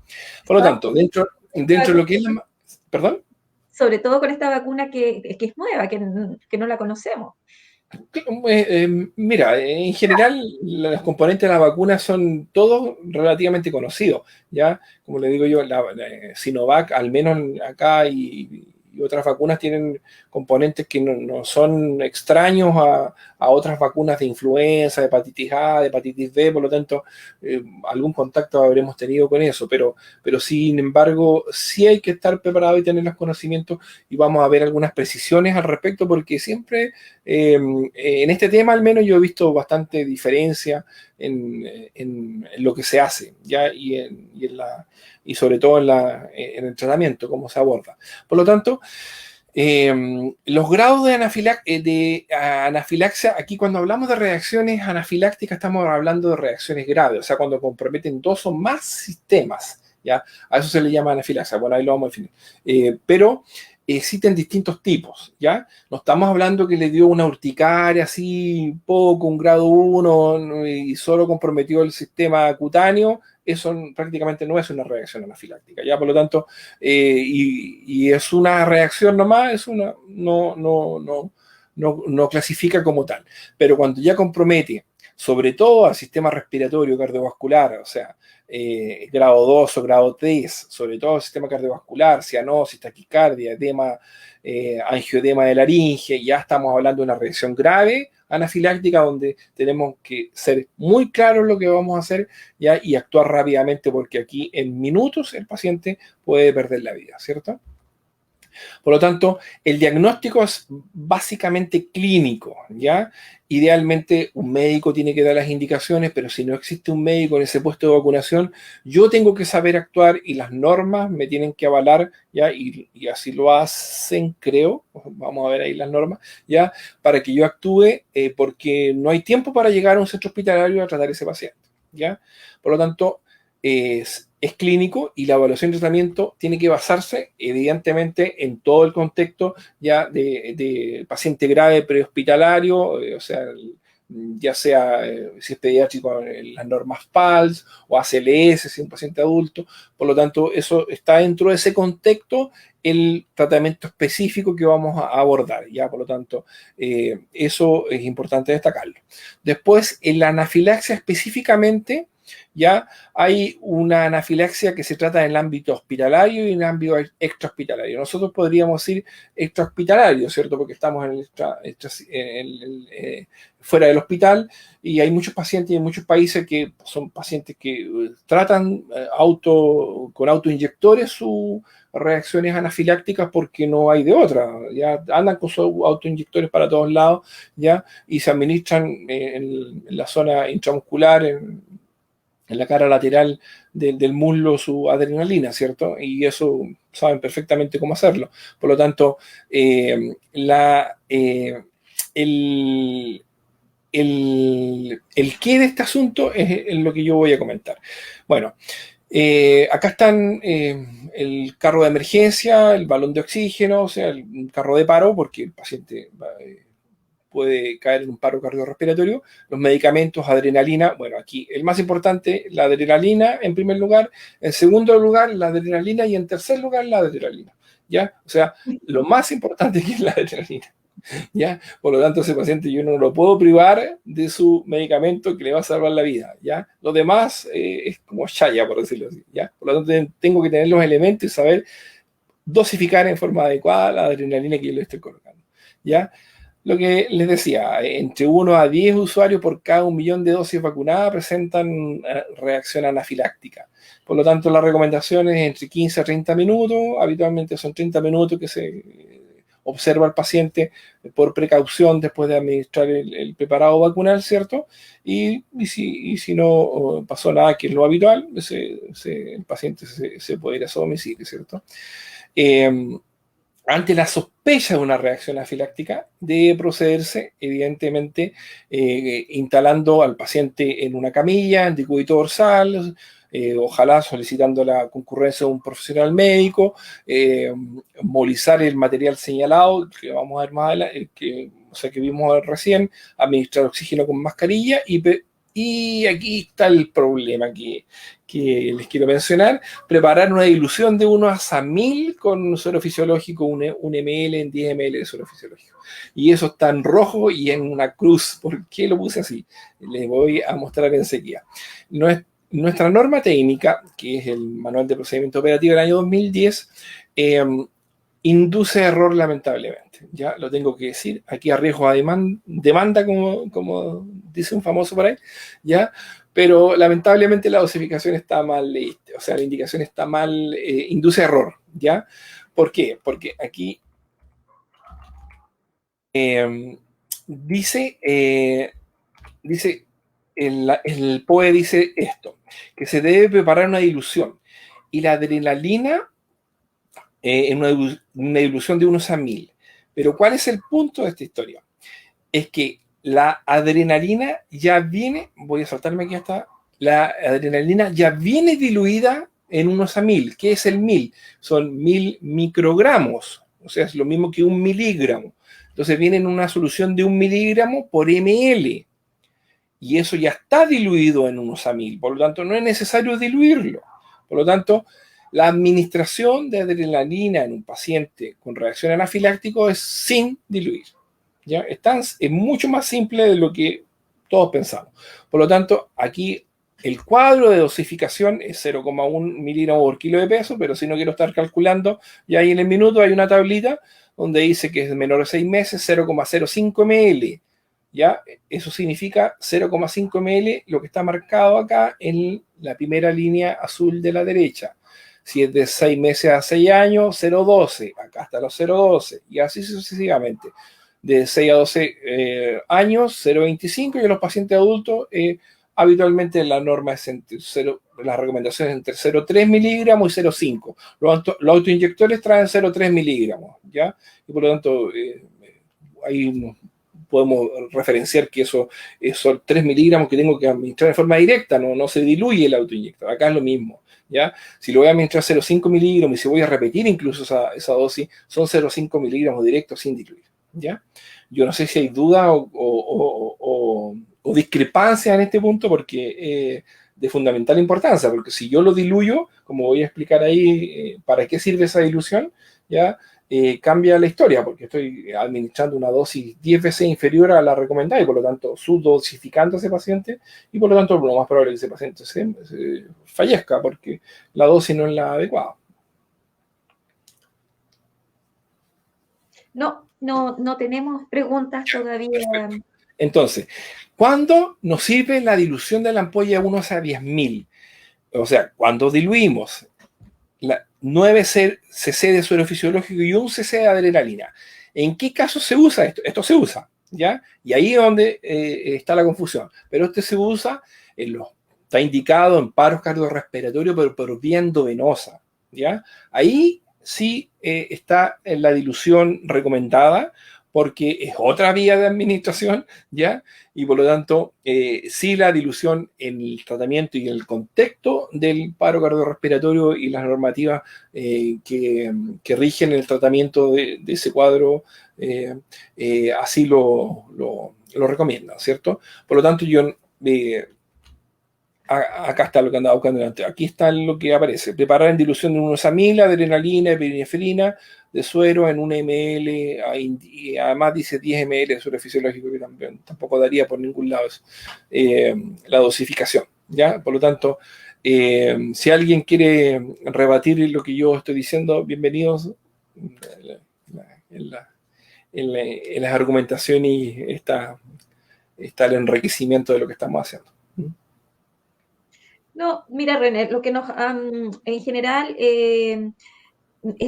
S2: Por lo tanto, dentro de lo que es la... ¿Perdón?
S1: Sobre todo con esta vacuna que es nueva, que no la conocemos.
S2: Mira, en general los componentes de la vacuna son todos relativamente conocidos, ¿ya? Como le digo yo, la Sinovac, al menos acá y otras vacunas tienen componentes que no son extraños a otras vacunas de influenza, de hepatitis A, de hepatitis B, por lo tanto, algún contacto habremos tenido con eso, pero sin embargo, sí hay que estar preparado y tener los conocimientos y vamos a ver algunas precisiones al respecto, porque siempre, en este tema al menos yo he visto bastante diferencia en lo que se hace, ¿ya? Y sobre todo en el tratamiento, cómo se aborda. Por lo tanto, los grados de anafilaxia, aquí cuando hablamos de reacciones anafilácticas estamos hablando de reacciones graves, o sea, cuando comprometen dos o más sistemas, ¿ya? A eso se le llama anafilaxia, bueno, ahí lo vamos a definir. Pero existen distintos tipos, ¿ya? No estamos hablando que le dio una urticaria así poco, un grado 1 y solo comprometió el sistema cutáneo. Eso prácticamente no es una reacción anafiláctica, ¿ya? Por lo tanto, y es una reacción nomás, no clasifica como tal. Pero cuando ya compromete, sobre todo al sistema respiratorio cardiovascular, o sea, grado 2 o grado 3, sobre todo el sistema cardiovascular, cianosis, taquicardia, edema, angioedema de laringe, ya estamos hablando de una reacción grave anafiláctica donde tenemos que ser muy claros lo que vamos a hacer, ¿ya? Y actuar rápidamente porque aquí en minutos el paciente puede perder la vida, ¿cierto? Por lo tanto, el diagnóstico es básicamente clínico, ¿ya? Idealmente un médico tiene que dar las indicaciones, pero si no existe un médico en ese puesto de vacunación, yo tengo que saber actuar y las normas me tienen que avalar, ¿ya? Y así lo hacen, creo, vamos a ver ahí las normas, ¿ya? Para que yo actúe, porque no hay tiempo para llegar a un centro hospitalario a tratar a ese paciente, ¿ya? Por lo tanto, es clínico y la evaluación de tratamiento tiene que basarse evidentemente en todo el contexto ya de paciente grave prehospitalario, o sea, ya sea si es pediátrico las normas PALS o ACLS si es un paciente adulto. Por lo tanto, eso está dentro de ese contexto el tratamiento específico que vamos a abordar, ya. Por lo tanto, eso es importante destacarlo. Después, en la anafilaxia específicamente, ya hay una anafilaxia que se trata en el ámbito hospitalario y en el ámbito extrahospitalario. Nosotros podríamos ir extrahospitalario, ¿cierto? Porque estamos fuera del hospital y hay muchos pacientes y en muchos países que son pacientes que tratan con autoinyectores sus reacciones anafilácticas porque no hay de otra. Ya andan con sus autoinyectores para todos lados, ya, y se administran en la zona intramuscular, en la cara lateral del muslo su adrenalina, ¿cierto? Y eso saben perfectamente cómo hacerlo. Por lo tanto, el qué de este asunto es lo que yo voy a comentar. Bueno, acá están el carro de emergencia, el balón de oxígeno, o sea, el carro de paro, porque el paciente puede caer en un paro cardiorrespiratorio, los medicamentos, adrenalina, bueno, aquí el más importante, la adrenalina en primer lugar, en segundo lugar la adrenalina y en tercer lugar la adrenalina, ¿ya? O sea, lo más importante que es la adrenalina, ¿ya? Por lo tanto, ese paciente yo no lo puedo privar de su medicamento que le va a salvar la vida, ¿ya? Lo demás es como chaya, por decirlo así, ¿ya? Por lo tanto, tengo que tener los elementos y saber dosificar en forma adecuada la adrenalina que yo le estoy colocando, ¿ya? Lo que les decía, entre 1 a 10 usuarios por cada 1.000.000 de dosis vacunadas presentan reacción anafiláctica. Por lo tanto, la recomendación es entre 15 a 30 minutos. Habitualmente son 30 minutos que se observa al paciente por precaución después de administrar el preparado vacunal, ¿cierto? Y si no pasó nada, que es lo habitual, el paciente se puede ir a su domicilio, ¿cierto? Ante la sospecha de una reacción anafiláctica, debe procederse, evidentemente, instalando al paciente en una camilla, en decúbito dorsal, ojalá solicitando la concurrencia de un profesional médico, molizar el material señalado, que vamos a ver más adelante, que vimos recién, administrar oxígeno con mascarilla y aquí está el problema que les quiero mencionar: preparar una dilución de 1 a 1000 con suero fisiológico, un ml en 10 ml de suero fisiológico. Y eso está en rojo y en una cruz. ¿Por qué lo puse así? Les voy a mostrar enseguida. Nuestra norma técnica, que es el Manual de Procedimiento Operativo del año 2010, induce error lamentablemente. Ya lo tengo que decir. Aquí arriesgo a demanda, como dice un famoso por ahí, ¿ya? Pero lamentablemente la dosificación está mal, o sea, la indicación está mal, induce error, ¿ya? ¿Por qué? Porque aquí dice, el POE dice esto, que se debe preparar una dilución y la adrenalina en una dilución de 1 a 1000. Pero ¿cuál es el punto de esta historia? Es que la adrenalina ya viene, voy a saltarme aquí hasta, la adrenalina ya viene diluida en 1 a 1000. ¿Qué es el 1000? Son 1000 microgramos, o sea, es lo mismo que 1 miligramo. Entonces viene en una solución de 1 miligramo por ml. Y eso ya está diluido en 1 a 1000, por lo tanto no es necesario diluirlo. Por lo tanto, la administración de adrenalina en un paciente con reacción anafiláctica es sin diluir. ¿Ya? Es mucho más simple de lo que todos pensamos. Por lo tanto, aquí el cuadro de dosificación es 0,1 miligramos por kilo de peso, pero si no quiero estar calculando, ya ahí en el minuto hay una tablita donde dice que es menor de 6 meses, 0,05 ml. ¿Ya? Eso significa 0,5 ml, lo que está marcado acá en la primera línea azul de la derecha. Si es de 6 meses a 6 años, 0,12, acá está los 0,12, y así sucesivamente. De 6 a 12 años, 0,25, y en los pacientes adultos, habitualmente la norma es las recomendaciones entre 0,3 miligramos y 0,5. Los autoinyectores traen 0,3 miligramos, ¿ya? Y por lo tanto, ahí podemos referenciar que eso son 3 miligramos que tengo que administrar de forma directa, no se diluye el autoinyector. Acá es lo mismo, ¿ya? Si lo voy a administrar 0,5 miligramos y si voy a repetir incluso esa dosis, son 0,5 miligramos directos sin diluir, ¿ya? Yo no sé si hay duda o discrepancia en este punto porque de fundamental importancia, porque si yo lo diluyo, como voy a explicar ahí para qué sirve esa dilución, ¿ya? Cambia la historia, porque estoy administrando una dosis 10 veces inferior a la recomendada y por lo tanto subdosificando a ese paciente y por lo tanto lo más probable es que ese paciente se fallezca porque la dosis no es la adecuada.
S1: No tenemos preguntas todavía.
S2: Perfecto. Entonces, ¿cuándo nos sirve la dilución de la ampolla 1 a 10.000? O sea, cuando diluimos 9 cc de suero fisiológico y 1 cc de adrenalina. ¿En qué caso se usa esto? Esto se usa, ¿ya? Y ahí es donde está la confusión. Pero este se usa, está indicado en paros cardiorrespiratorios, pero por vía endovenosa, ¿ya? Ahí sí está en la dilución recomendada, porque es otra vía de administración, ¿ya? Y por lo tanto, sí la dilución en el tratamiento y en el contexto del paro cardiorrespiratorio y las normativas que rigen el tratamiento de ese cuadro, así lo recomiendan, ¿cierto? Por lo tanto, yo... acá está lo que andaba buscando antes. Aquí está lo que aparece. Preparar en dilución de 1 a 1000, adrenalina, epinefrina de suero en 1 ml. Y además dice 10 ml de suero fisiológico, que tampoco daría por ningún lado eso, la dosificación. ¿Ya? Por lo tanto, si alguien quiere rebatir lo que yo estoy diciendo, bienvenidos en las argumentaciones y está el enriquecimiento de lo que estamos haciendo.
S1: No, mira, René, lo que en general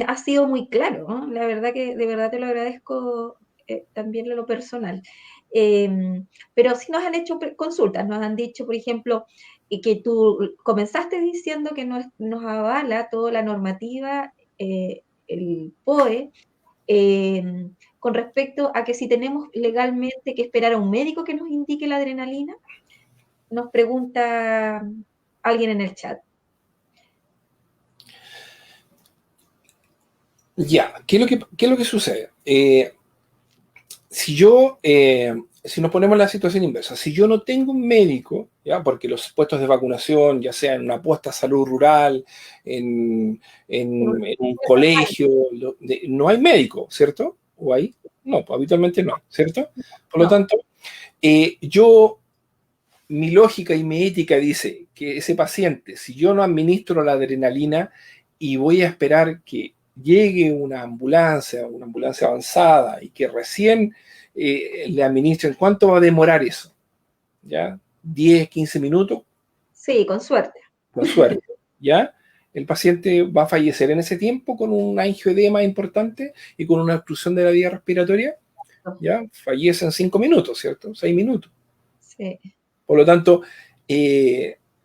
S1: ha sido muy claro, ¿no? La verdad que de verdad te lo agradezco también en lo personal. Pero sí nos han hecho consultas, nos han dicho, por ejemplo, que tú comenzaste diciendo que nos avala toda la normativa, el POE, con respecto a que si tenemos legalmente que esperar a un médico que nos indique la adrenalina, nos pregunta alguien en el chat.
S2: Ya, ¿qué es lo que sucede? Si nos ponemos en la situación inversa, si yo no tengo un médico, ¿ya? Porque los puestos de vacunación, ya sea en una puesta de salud rural, en un colegio, no hay médico, ¿cierto? ¿O hay? No, pues habitualmente no, ¿cierto? Por lo tanto, mi lógica y mi ética dice que ese paciente, si yo no administro la adrenalina y voy a esperar que llegue una ambulancia avanzada y que recién le administren, ¿cuánto va a demorar eso? ¿Ya? 10, 15 minutos,
S1: Sí, con suerte.
S2: con suerte, ¿ya? El paciente va a fallecer en ese tiempo con un angioedema importante y con una obstrucción de la vía respiratoria, ¿ya? Fallece en 5 minutos, ¿cierto? 6 minutos.
S1: Sí.
S2: Por lo tanto,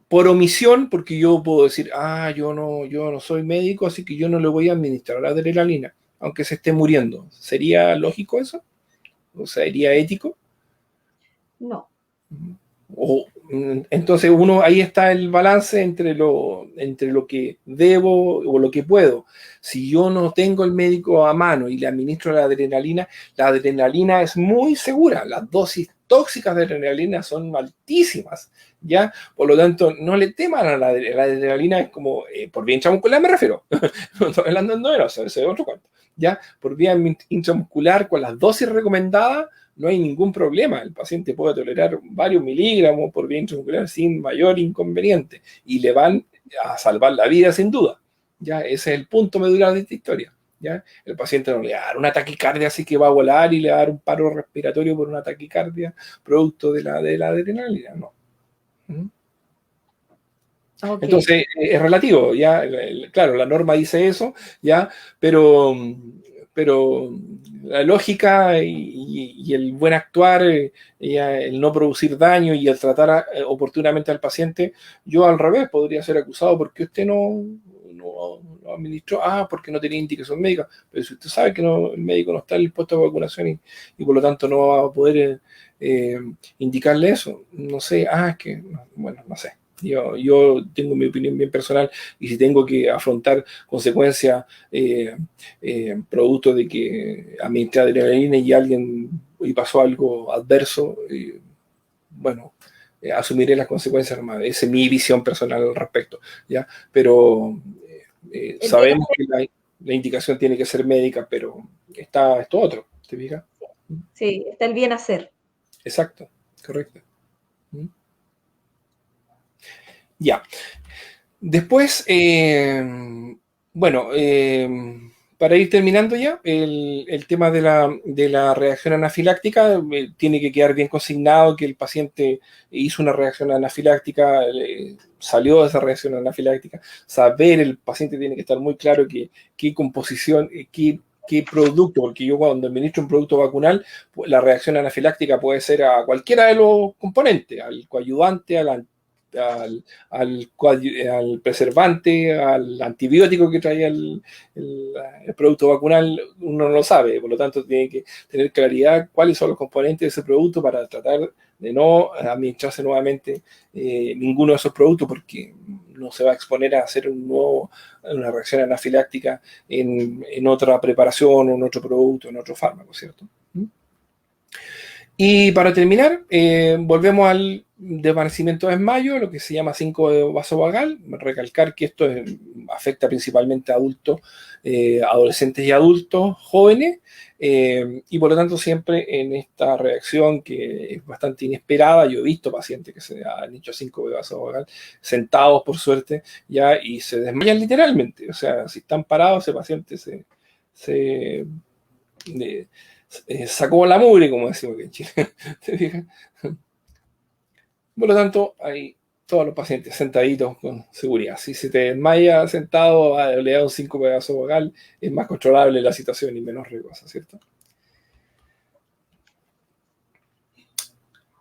S2: por omisión, porque yo puedo decir, yo no soy médico, así que yo no le voy a administrar la adrenalina, aunque se esté muriendo. ¿Sería lógico eso? ¿O sería ético?
S1: No.
S2: O, entonces uno, ahí está el balance entre lo que debo o lo que puedo. Si yo no tengo el médico a mano y le administro la adrenalina es muy segura, las dosis tóxicas de adrenalina son altísimas, ¿ya? Por lo tanto, no le teman a la adrenalina, es como, por vía intramuscular me refiero, no estoy hablando de endovenosa, ese es otro cuento, ¿ya? Por vía intramuscular con las dosis recomendadas, no hay ningún problema. El paciente puede tolerar varios miligramos por vía intramuscular sin mayor inconveniente y le van a salvar la vida sin duda. ¿Ya? Ese es el punto medular de esta historia. ¿Ya? El paciente no le va a dar una taquicardia así que va a volar y le va a dar un paro respiratorio por una taquicardia producto de la adrenalina. No.
S1: Ok.
S2: Entonces, es relativo, ¿ya? Claro, la norma dice eso, ¿ya? Pero la lógica y el buen actuar, el no producir daño y el tratar oportunamente al paciente, yo al revés podría ser acusado porque usted no administró, porque no tenía indicación médica, pero si usted sabe que el médico no está en el puesto de vacunación y por lo tanto no va a poder indicarle eso, no sé, es que, bueno, no sé. Yo tengo mi opinión bien personal y si tengo que afrontar consecuencias producto de que administré adrenalina y alguien y pasó algo adverso, bueno, asumiré las consecuencias nomás. Esa es mi visión personal al respecto, ¿ya? Pero
S1: El bien
S2: sabemos que la indicación tiene que ser médica, pero está esto otro, ¿te fijas?
S1: sí, está el bien hacer.
S2: Exacto, correcto. Ya. Después, bueno, para ir terminando ya, el tema de la reacción anafiláctica tiene que quedar bien consignado que el paciente hizo una reacción anafiláctica, salió de esa reacción anafiláctica. Saber, el paciente tiene que estar muy claro qué composición, qué producto, porque yo cuando administro un producto vacunal, la reacción anafiláctica puede ser a cualquiera de los componentes, al coadyuvante, al preservante, al antibiótico que traía el producto vacunal, uno no lo sabe, por lo tanto tiene que tener claridad cuáles son los componentes de ese producto para tratar de no administrarse nuevamente ninguno de esos productos porque no se va a exponer a hacer una reacción anafiláctica en otra preparación o en otro producto, en otro fármaco, ¿cierto? Y para terminar, volvemos al desvanecimiento de desmayo, lo que se llama síncope vasovagal. Recalcar que esto afecta principalmente a adultos, adolescentes y adultos jóvenes, y por lo tanto siempre en esta reacción que es bastante inesperada, yo he visto pacientes que se han hecho síncope vasovagal sentados por suerte ya y se desmayan literalmente, o sea, si están parados ese paciente se sacó la mugre, como decimos aquí en Chile. ¿Te fijas? Por lo tanto, hay todos los pacientes sentaditos con seguridad. Si se te desmaya sentado, le da un 5 pedazos vocal, es más controlable la situación y menos riesgosa, ¿cierto?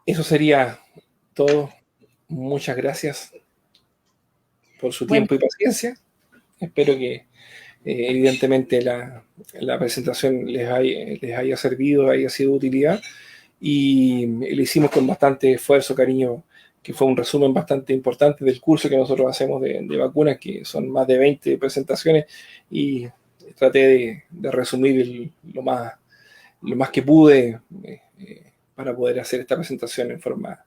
S2: Eso sería todo. Muchas gracias por su
S1: Bueno,
S2: tiempo y paciencia. Espero que evidentemente la presentación les haya servido, haya sido de utilidad y lo hicimos con bastante esfuerzo, cariño, que fue un resumen bastante importante del curso que nosotros hacemos de vacunas, que son más de 20 presentaciones y traté de resumir lo más que pude para poder hacer esta presentación en forma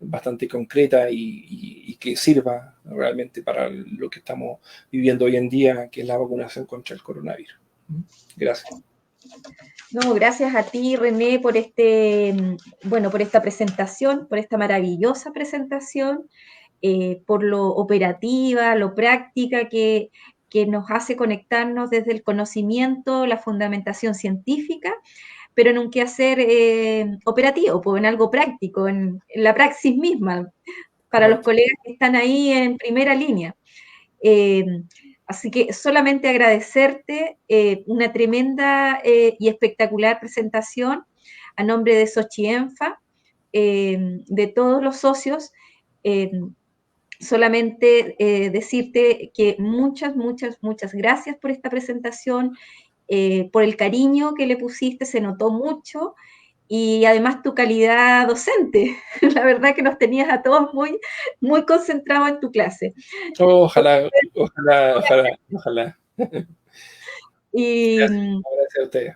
S2: bastante concreta y que sirva realmente para lo que estamos viviendo hoy en día, que es la vacunación contra el coronavirus. Gracias.
S1: no, gracias a ti, René, por bueno, por esta presentación, por esta maravillosa presentación, por lo operativa, lo práctica que nos hace conectarnos desde el conocimiento, la fundamentación científica, pero en un quehacer operativo, pues en algo práctico, en la praxis misma, para los
S2: Correcto.
S1: colegas que están ahí en primera línea. Eh, Así que solamente agradecerte una tremenda y espectacular presentación a nombre de Sochienfa, de todos los socios. eh, Solamente decirte que muchas, muchas, muchas gracias por esta presentación, por el cariño que le pusiste, se notó mucho, y además tu calidad docente. La verdad que nos tenías a todos muy, muy concentrados en tu clase.
S2: Ojalá, ojalá, ojalá, ojalá.
S1: Y
S2: Gracias, gracias a ustedes.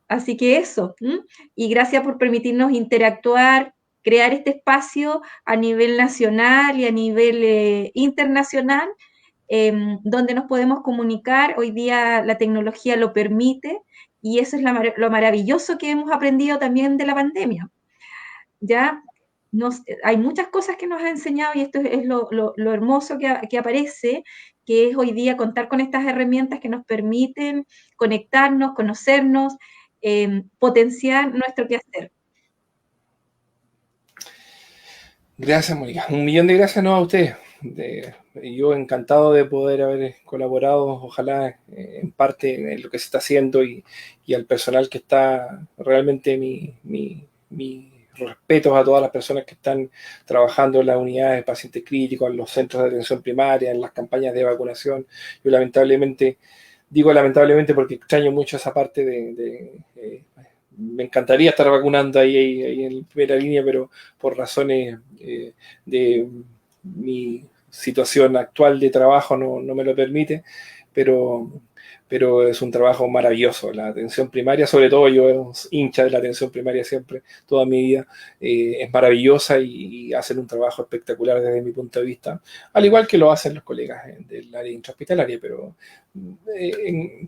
S1: así que eso, ¿m? Y gracias por permitirnos interactuar, crear este espacio a nivel nacional y a nivel internacional, donde nos podemos comunicar. Hoy día la tecnología lo permite y eso es lo maravilloso que hemos aprendido también de la pandemia. Ya hay muchas cosas que nos ha enseñado y esto es lo hermoso que aparece, que es hoy día contar con estas herramientas que nos permiten conectarnos, conocernos, potenciar nuestro quehacer.
S2: Gracias, Mónica. Un millón de gracias, no, a ustedes. Yo encantado de poder haber colaborado, ojalá en parte en lo que se está haciendo y al personal que está, realmente mi respetos a todas las personas que están trabajando en las unidades de pacientes críticos, en los centros de atención primaria, en las campañas de vacunación. Yo lamentablemente, digo lamentablemente porque extraño mucho esa parte me encantaría estar vacunando ahí en primera línea, pero por razones de mi situación actual de trabajo no me lo permite, pero, pero es un trabajo maravilloso. La atención primaria, sobre todo yo hincha de la atención primaria siempre, toda mi vida, es maravillosa y hacen un trabajo espectacular desde mi punto de vista, al igual que lo hacen los colegas del área intrahospitalaria, pero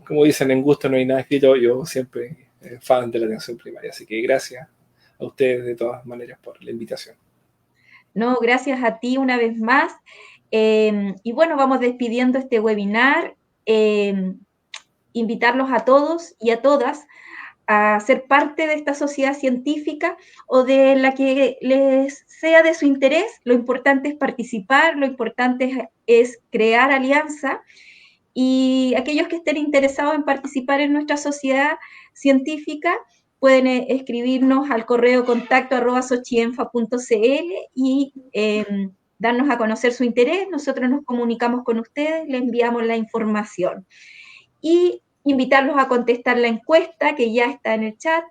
S2: como dicen, en gusto no hay nada escrito, yo siempre fan de la atención primaria, así que gracias a ustedes de todas maneras por la invitación.
S1: No, gracias a ti una vez más. Y bueno, vamos despidiendo este webinar. Invitarlos a todos y a todas a ser parte de esta sociedad científica o de la que les sea de su interés. Lo importante es participar, lo importante es crear alianza, y aquellos que estén interesados en participar en nuestra sociedad científica pueden escribirnos al correo contacto@sochienfa.cl y darnos a conocer su interés. Nosotros nos comunicamos con ustedes, les enviamos la información. Y invitarlos a contestar la encuesta que ya está en el chat,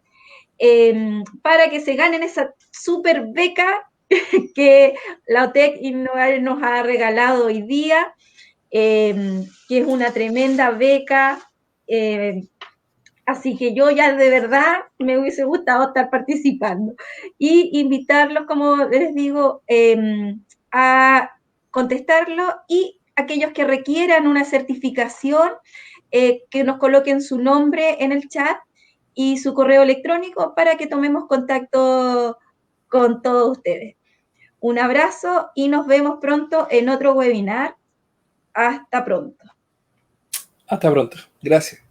S1: para que se ganen esa super beca que la OTEC nos ha regalado hoy día, que es una tremenda beca. Así que yo ya de verdad me hubiese gustado estar participando. Y invitarlos, como les digo, a contestarlo, y aquellos que requieran una certificación, que nos coloquen su nombre en el chat y su correo electrónico para que tomemos contacto con todos ustedes. Un abrazo y nos vemos pronto en otro webinar. Hasta pronto.
S2: Hasta pronto. Gracias.